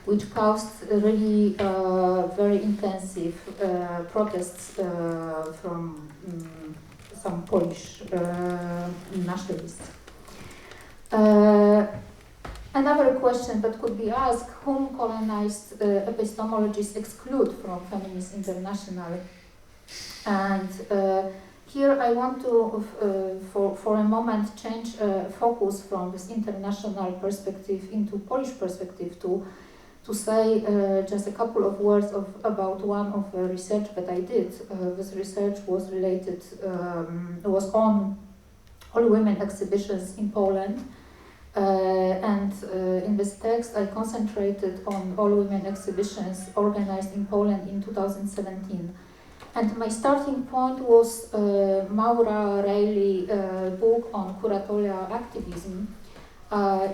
which caused really very intensive protests from some Polish nationalists. Another question that could be asked: whom colonized epistemologies exclude from Feminist International? And here I want to, for a moment, change focus from this international perspective into Polish perspective to say just a couple of words about one of the research that I did. This research was related, was on all women exhibitions in Poland. And in this text, I concentrated on all women exhibitions organized in Poland in 2017. And my starting point was Maura Reilly's book on curatorial activism,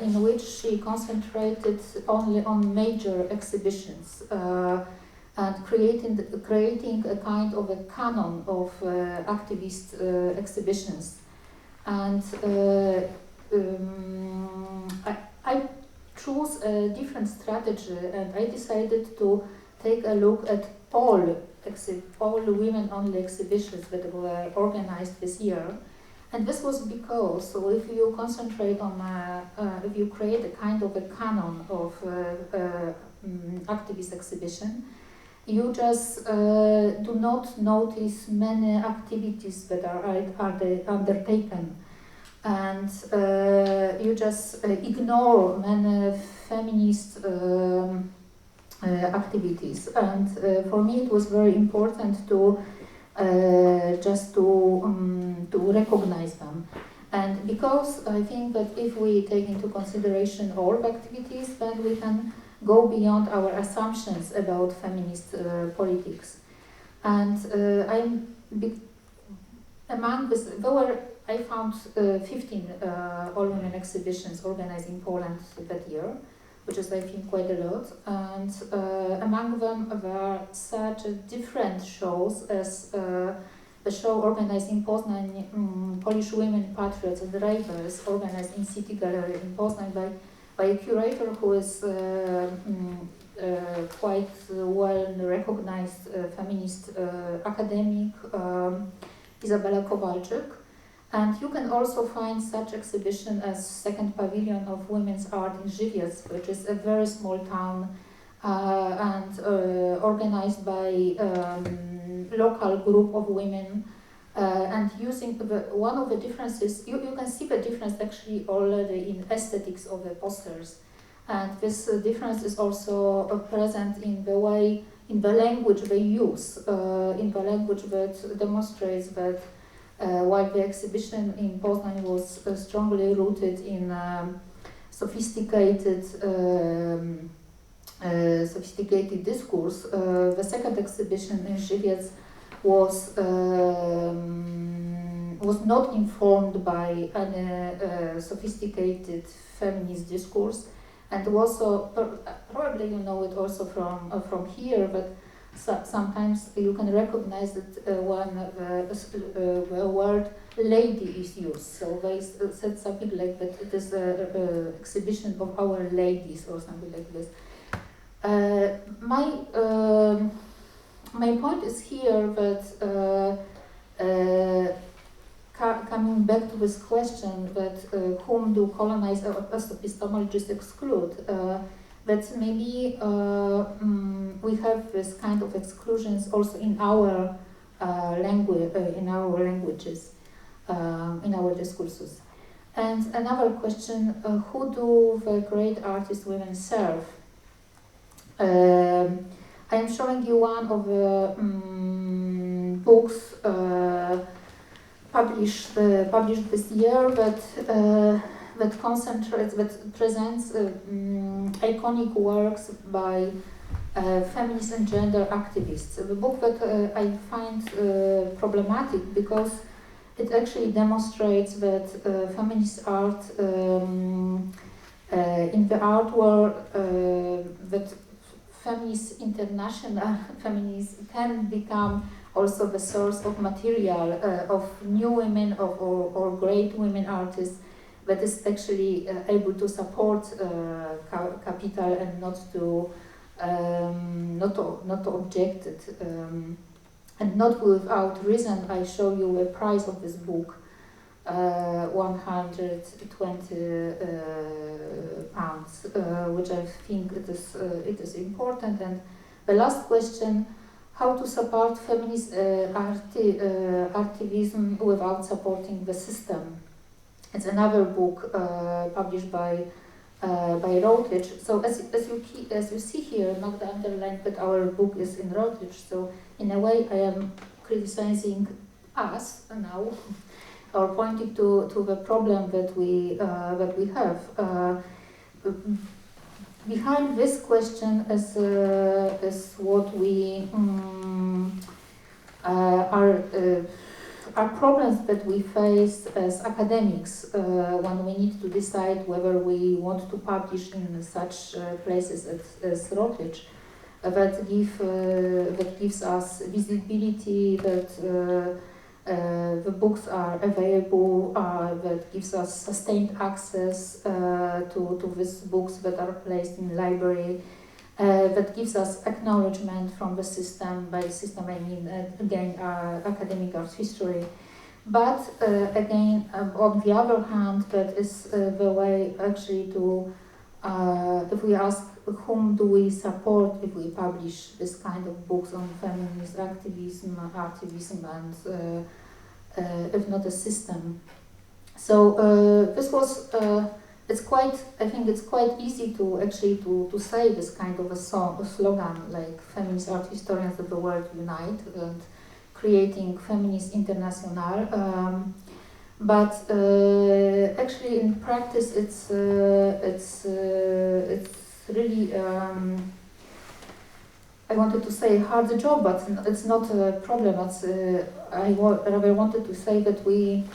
in which she concentrated only on major exhibitions and creating a kind of a canon of activist exhibitions. And I chose a different strategy, and I decided to take a look at all women-only exhibitions that were organized this year. And this was because, so if you concentrate on, if you create a kind of a canon of activist exhibition, you just do not notice many activities that are undertaken. And you just ignore many feminist activities. And for me it was very important to to recognize them. And because I think that if we take into consideration all activities, then we can go beyond our assumptions about feminist politics. And among this, I found 15 all-women exhibitions organized in Poland that year, which is, I think, quite a lot. And among them were such different shows as the show organized in Poznań, Polish Women, Patriots and Ravers, organized in City Gallery in Poznań by a curator who is quite well-recognized feminist academic, Izabela Kowalczyk. And you can also find such exhibition as Second Pavilion of Women's Art in Żywiec, which is a very small town and organized by local group of women. And using one of the differences, you can see the difference actually already in aesthetics of the posters. And this difference is also present in the way, in the language they use, in the language that demonstrates that while the exhibition in Poznań was strongly rooted in sophisticated discourse, the second exhibition in Żywiec was not informed by any sophisticated feminist discourse, and also probably you know it also from here, but sometimes you can recognize that when the word lady is used. So they said something like that it is an exhibition of our ladies or something like this. My point is here that coming back to this question that whom do colonized epistemologists exclude, that maybe we have this kind of exclusions also in our language, in our languages, in our discourses. And another question: who do the great artist women serve? I am showing you one of the books published this year that presents iconic works by feminist and gender activists. The book that I find problematic because it actually demonstrates that feminist art in the artwork that international feminism can become also the source of material of new women or great women artists that is actually able to support capital and not to object it. And not without reason, I show you the price of this book, 120 pounds, which I think it is important. And the last question: how to support feminist activism without supporting the system? It's another book published by Routledge. So as you see here, Magda underlined that our book is in Routledge. So in a way, I am criticizing us now, or pointing to the problem that we have. Behind this question is what we are problems that we face as academics when we need to decide whether we want to publish in such places as Rotterdam, that gives us visibility, that the books are available, that gives us sustained access to these books that are placed in library, that gives us acknowledgement from the system. By system I mean, again, academic art history. But again, on the other hand, that is the way actually to, if we ask whom do we support if we publish this kind of books on feminist activism, and if not a system. So this was, it's quite, I think it's quite easy to actually to say this kind of a slogan, like feminist art historians of the world unite, and creating feminist international. But actually in practice it's really, I wanted to say hard job, but it's not a problem. I rather wanted to say that we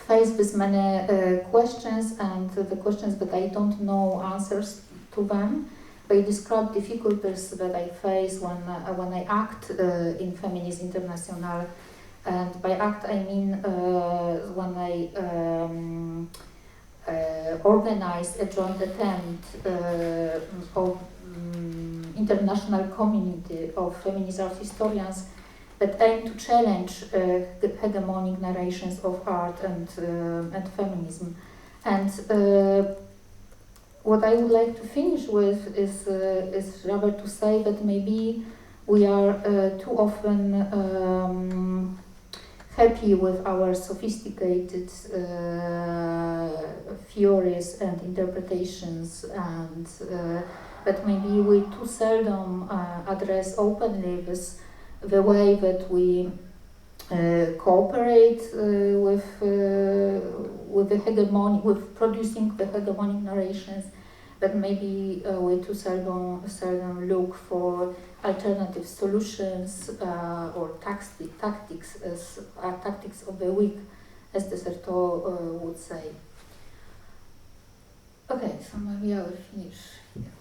face this many questions, and the questions that I don't know answers to them. They describe difficulties that I face when I act in Feminist International. And by act I mean when I organize a joint attempt of international community of feminist art historians that aim to challenge the hegemonic narrations of art and feminism. And what I would like to finish with is rather to say that maybe we are too often happy with our sophisticated theories and interpretations, and that maybe we too seldom address openly the way that we cooperate with the hegemonic, with producing the hegemonic narrations, that maybe we too seldom look for alternative solutions or tactics as tactics of the weak, as Deserto would say. Okay, so maybe I will finish here.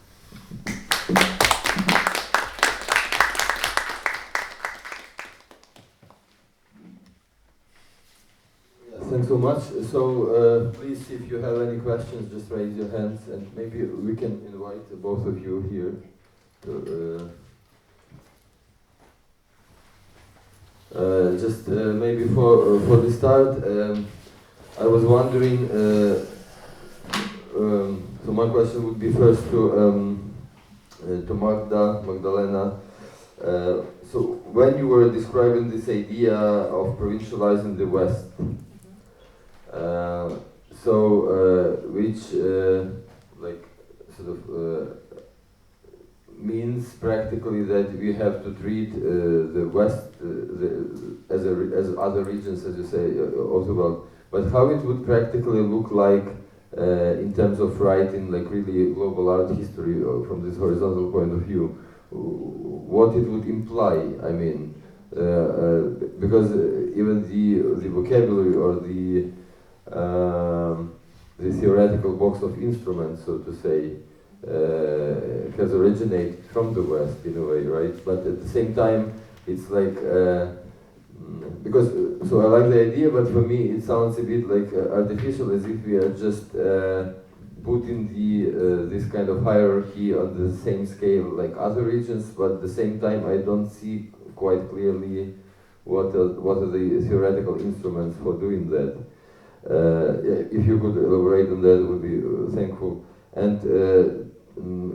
Thanks so much. So please, if you have any questions, just raise your hands, and maybe we can invite both of you here. Just maybe for the start, I was wondering. So my question would be first to Magdalena. So when you were describing this idea of provincializing the West, which like sort of means practically that we have to treat the West as other regions, as you say, also well. But how it would practically look like in terms of writing, like really global art history from this horizontal point of view, what it would imply? I mean, because even the vocabulary or the theoretical box of instruments, so to say, has originated from the West in a way, right? But at the same time, it's like, because, so I like the idea, but for me it sounds a bit like artificial, as if we are just putting this kind of hierarchy on the same scale like other regions, but at the same time I don't see quite clearly what are the theoretical instruments for doing that. If you could elaborate on that, would be thankful. And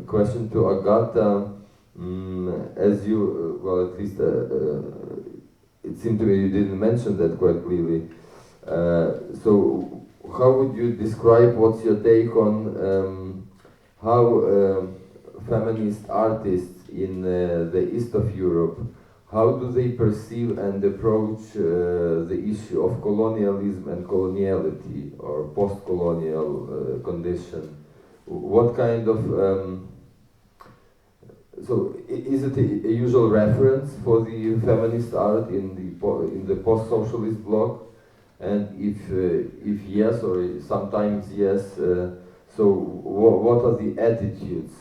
question to Agata, as you, well, at least it seemed to me you didn't mention that quite clearly. So how would you describe, what's your take on how feminist artists in the east of Europe, how do they perceive and approach the issue of colonialism and coloniality, or post-colonial condition? What kind of so is it a usual reference for the feminist art in the post-socialist bloc? And if yes, or sometimes yes, so what are the attitudes?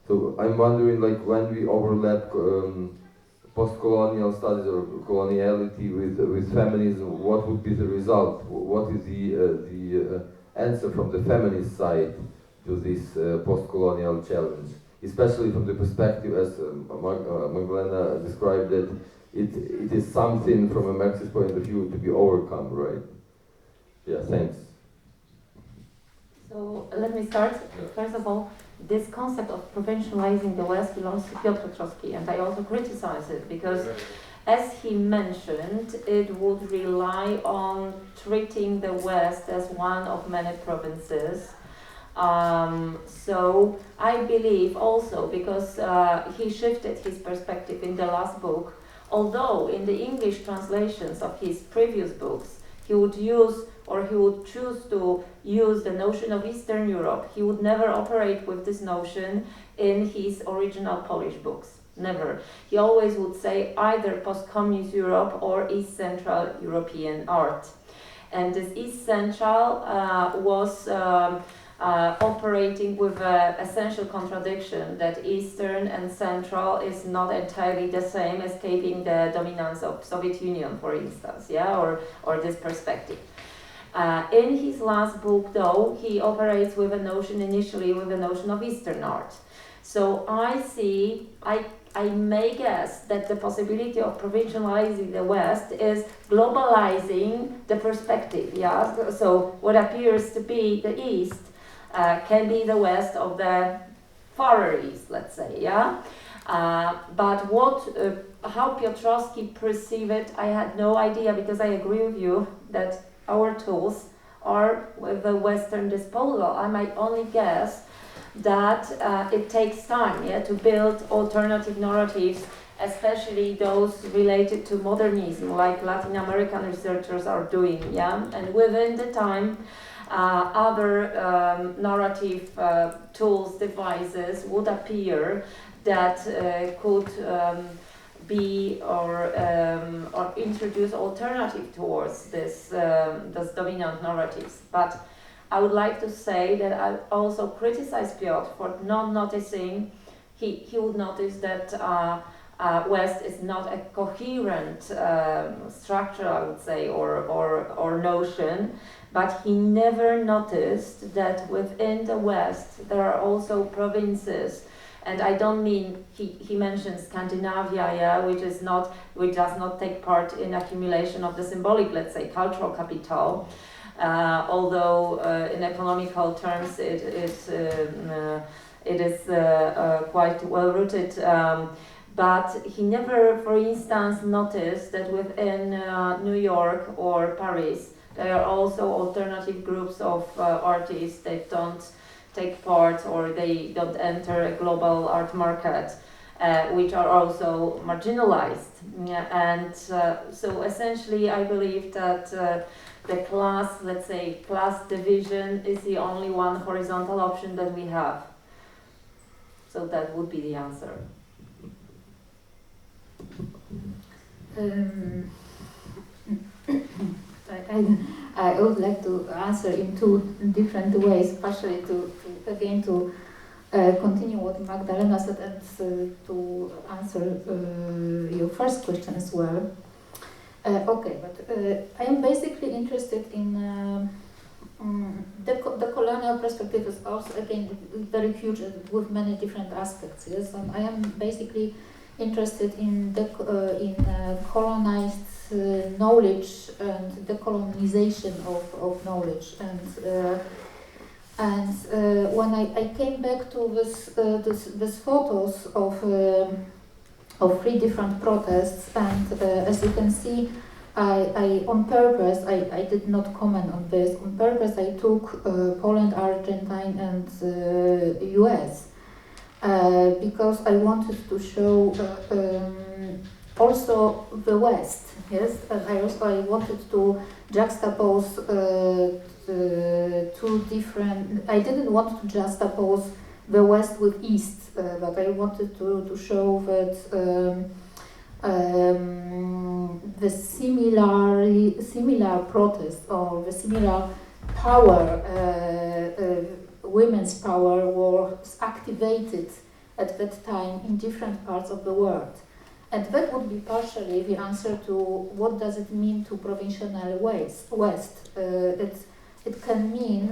So I'm wondering, like, when we overlap post-colonial studies or coloniality with feminism, what would be the result? What is the answer from the feminist side to this post-colonial challenge? Especially from the perspective, as Magdalena described it, it is something from a Marxist point of view to be overcome, right? Yeah, thanks. So let me start. First of all, this concept of provincializing the West belongs to Pьотr Pьotровський, and I also criticize it because, as he mentioned, it would rely on treating the West as one of many provinces. So I believe also, because he shifted his perspective in the last book, although in the English translations of his previous books, he would use, or he would choose to use, the notion of Eastern Europe. He would never operate with this notion in his original Polish books. Never. He always would say either post-communist Europe or East Central European art. And this East Central was operating with an essential contradiction that Eastern and Central is not entirely the same, escaping the dominance of Soviet Union, for instance, yeah, or this perspective. In his last book, though, he operates with a notion, initially with the notion of Eastern art. So I may guess that the possibility of provincializing the West is globalizing the perspective, yeah? So what appears to be the East can be the West of the Far East, let's say, yeah? But how Piotrowski perceived it, I had no idea, because I agree with you that our tools are with the Western disposal. I might only guess that it takes time, yeah, to build alternative narratives, especially those related to modernism, like Latin American researchers are doing, yeah. And within the time, other narrative tools, devices would appear that could be or introduce alternative towards this those dominant narratives. But I would like to say that I also criticize Piotr for not noticing. He would notice that West is not a coherent structure, I would say, or notion. But he never noticed that within the West there are also provinces. And I don't mean, he mentions Scandinavia, yeah, which does not take part in accumulation of the symbolic, let's say, cultural capital, although in economical terms it is quite well rooted. But he never, for instance, noticed that within New York or Paris there are also alternative groups of artists that don't take part or they don't enter a global art market, which are also marginalized. And so essentially I believe that the class, let's say, class division is the only one horizontal option that we have. So that would be the answer. I would like to answer in two different ways, partially to continue what Magdalena said and to answer your first question as well. Okay, but I am basically interested in the colonial perspective is also, again, very huge with many different aspects. Yes, I am basically interested in colonized knowledge and decolonization of knowledge, and when I came back to this photos of three different protests, and as you can see, I on purpose I did not comment on this. On purpose I took Poland, Argentina, and US. Because I wanted to show also the West, yes, and I wanted to juxtapose two different. I didn't want to juxtapose the West with East, but I wanted to show that the similar protest or the similar power, women's power, was activated at that time in different parts of the world. And that would be partially the answer to what does it mean to provincial West. It can mean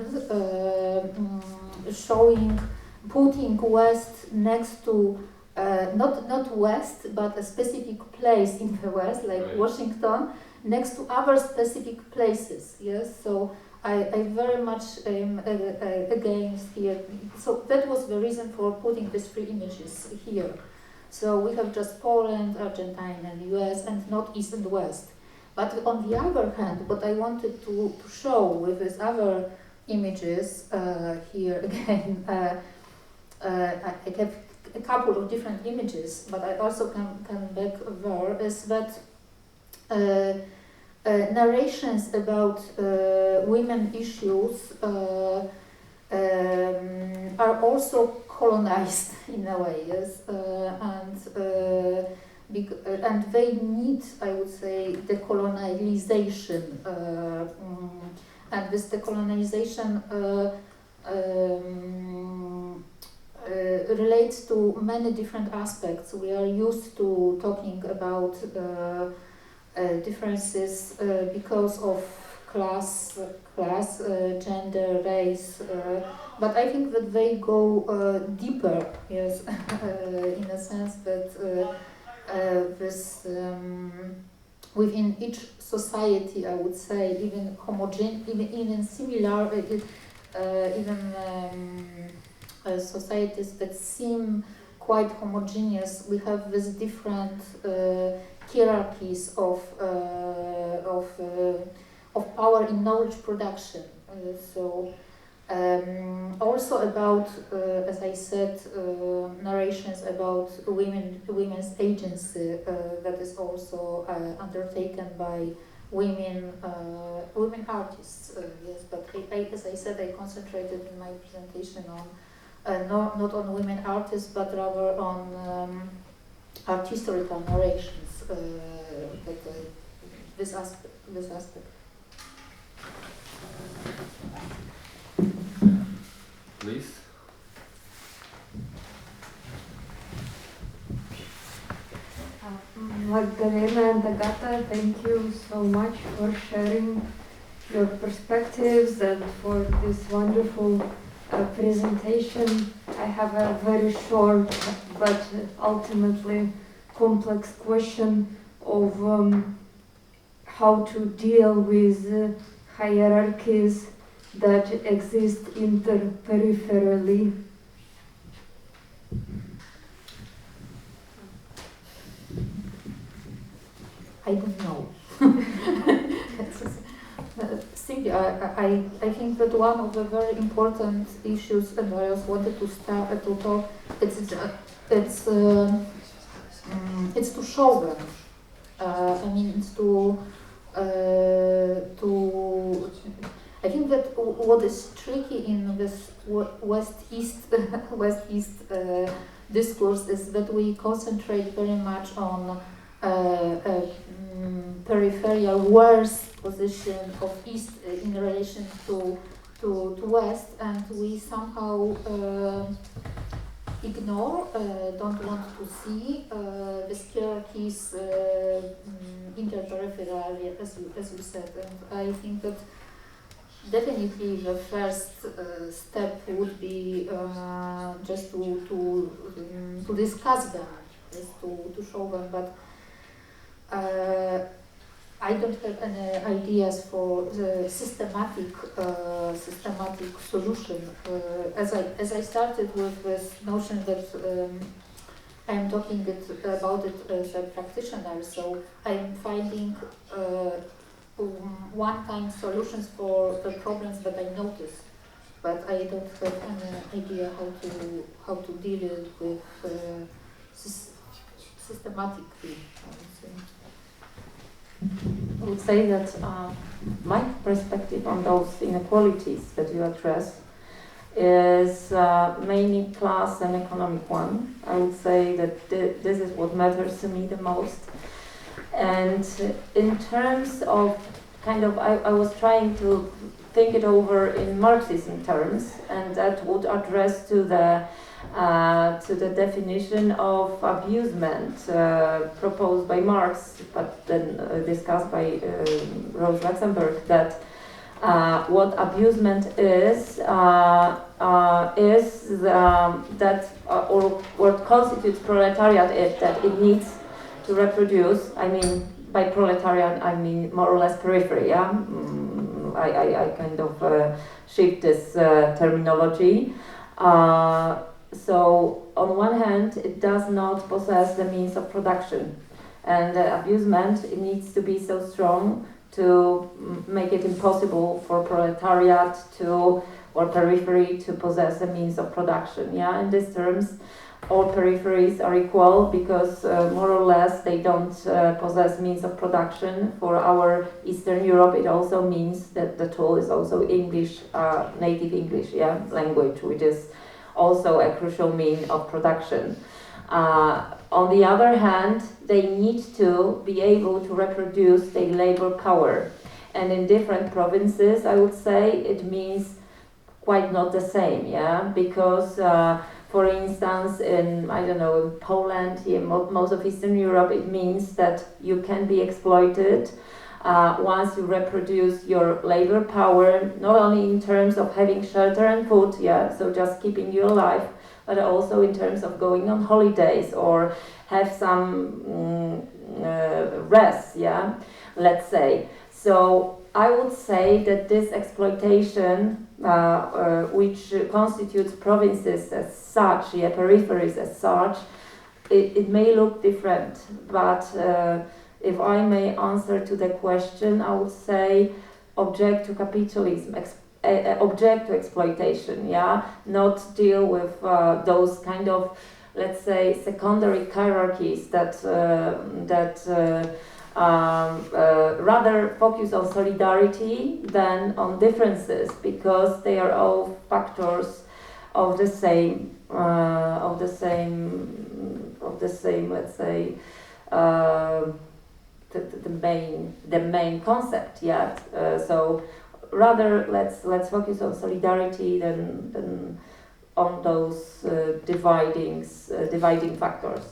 putting West next to not West, but a specific place in the West, like Right. Washington, next to other specific places. Yes, so I very much am against here. So that was the reason for putting these three images here. So we have just Poland, Argentina, and US, and not East and West. But on the other hand, what I wanted to show with these other images here again, I have a couple of different images, but I also come back there, is that narrations about women issues are also colonized in a way, yes, and they need, I would say, decolonization, and this decolonization relates to many different aspects. We are used to talking about differences because of class, gender, race, but I think that they go deeper, yes, in a sense that this within each society, I would say, even even similar, societies that seem quite homogeneous, we have these different hierarchies of power in knowledge production. Also about, as I said, narrations about women's agency that is also undertaken by women artists. Yes, but as I said, I concentrated in my presentation on not on women artists, but rather on art historical narrations. This aspect. Please. Magdalena and Agata, thank you so much for sharing your perspectives and for this wonderful presentation. I have a very short but ultimately complex question of how to deal with hierarchies that exist interperipherally. I don't know. Simply, I think that one of the very important issues, and I also wanted to start to talk, it's to show them. I mean, it's to. I think that what is tricky in this West-East discourse is that we concentrate very much on peripheral worse position of East in relation to West, and we somehow ignore, don't want to see the hierarchies interperipherally, as you said. And I think that definitely the first step would be just to discuss them, just to show them, but I don't have any ideas for the systematic solution. As I started with this notion that I am talking about it as a practitioner, so I am finding one-time solutions for the problems that I notice, but I don't have any idea how to deal it with systematically. I would say that my perspective on those inequalities that you address is mainly class and economic one. I would say that this is what matters to me the most. And in terms of I was trying to think it over in Marxism terms, and that would address to the definition of abusement proposed by Marx, but then discussed by Rosa Luxemburg, that what abusement is or what constitutes proletariat is that it needs to reproduce. I mean, by proletariat I mean more or less periphery. Yeah, I kind of shift this terminology. So on one hand, it does not possess the means of production, and abusement, it needs to be so strong to make it impossible for proletariat or periphery to possess a means of production. Yeah, in these terms, all peripheries are equal because more or less they don't possess means of production. For our Eastern Europe, it also means that the tool is also English, native English, language, which is also a crucial mean of production. On the other hand, they need to be able to reproduce their labor power. And in different provinces, I would say, it means quite not the same, because for instance, in Poland, most of Eastern Europe, it means that you can be exploited once you reproduce your labor power, not only in terms of having shelter and food, so just keeping you alive, but also in terms of going on holidays or have some rest, let's say. So I would say that this exploitation, which constitutes provinces as such, peripheries as such, it may look different, but if I may answer to the question, I would say object to capitalism, object to exploitation, not deal with those kind of, let's say, secondary hierarchies that rather focus on solidarity than on differences, because they are all factors of the same, let's say, the main concept. So rather let's focus on solidarity than on those dividing factors.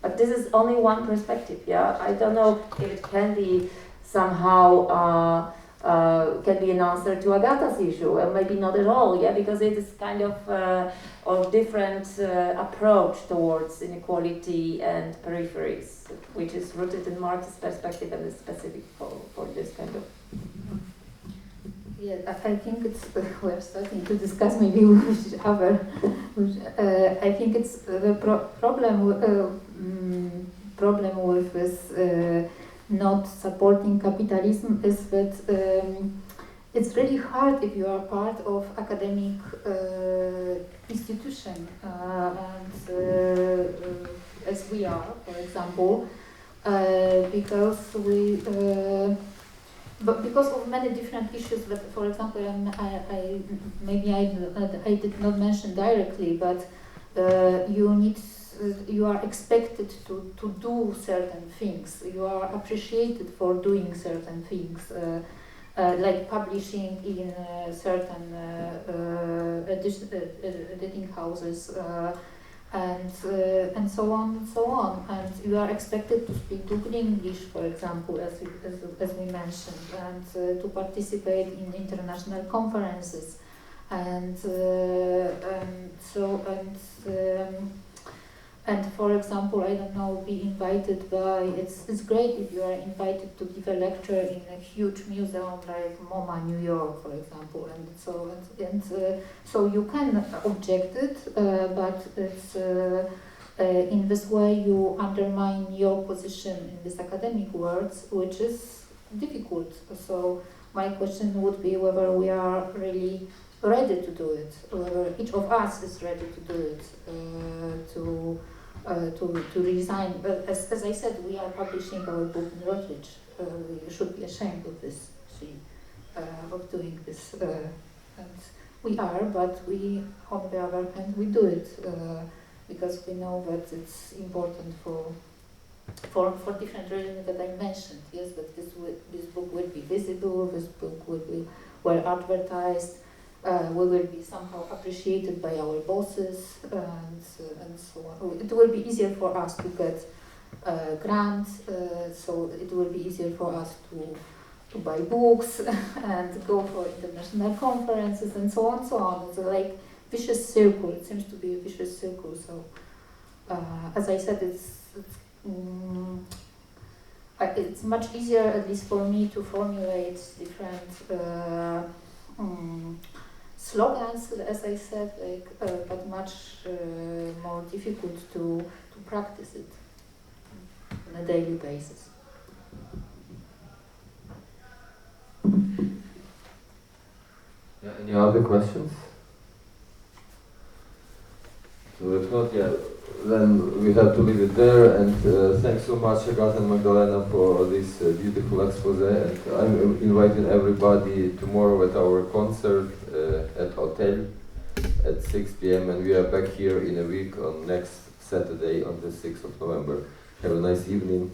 But this is only one perspective. I don't know if it can be somehow can be an answer to Agata's issue, and maybe not at all. Because it is kind of different approach towards inequality and peripheries, which is rooted in Marxist perspective and is specific for this kind of. I think it's we're starting to discuss maybe which other. I think it's the problem with this not supporting capitalism is that it's really hard if you are part of academic institution, and as we are, for example, because of many different issues that, for example, I did not mention directly, but you are expected to do certain things. You are appreciated for doing certain things, like publishing in certain editing houses, and so on and so on. And you are expected to speak good English, for example, as we mentioned, and to participate in international conferences, and for example, I don't know, be invited by, it's great if you are invited to give a lecture in a huge museum like MoMA, New York, for example, and so you can object it, but it's in this way you undermine your position in this academic world, which is difficult. So my question would be whether we are really ready to do it, whether each of us is ready to do it, to resign. But as I said, we are publishing our book in Routledge. We should be ashamed of this, of doing this. And we are, but we, on the other hand, we do it because we know that it's important for different reasons that I mentioned. Yes, that this book will be visible, this book will be well advertised, we will be somehow appreciated by our bosses, and so on. It will be easier for us to get grants, so it will be easier for us to buy books and go for international conferences and so on, so on. It's like vicious circle. It seems to be a vicious circle. So, as I said, it's much easier, at least for me, to formulate different slogans, as I said, like, but much more difficult to practice it on a daily basis. Yeah, any other questions? So if not, yeah, then we have to leave it there. And thanks so much, Agata and Magdalena, for this beautiful expose. And I'm inviting everybody tomorrow at our concert at Hotel at 6 p.m. And we are back here in a week on next Saturday on the 6th of November. Have a nice evening.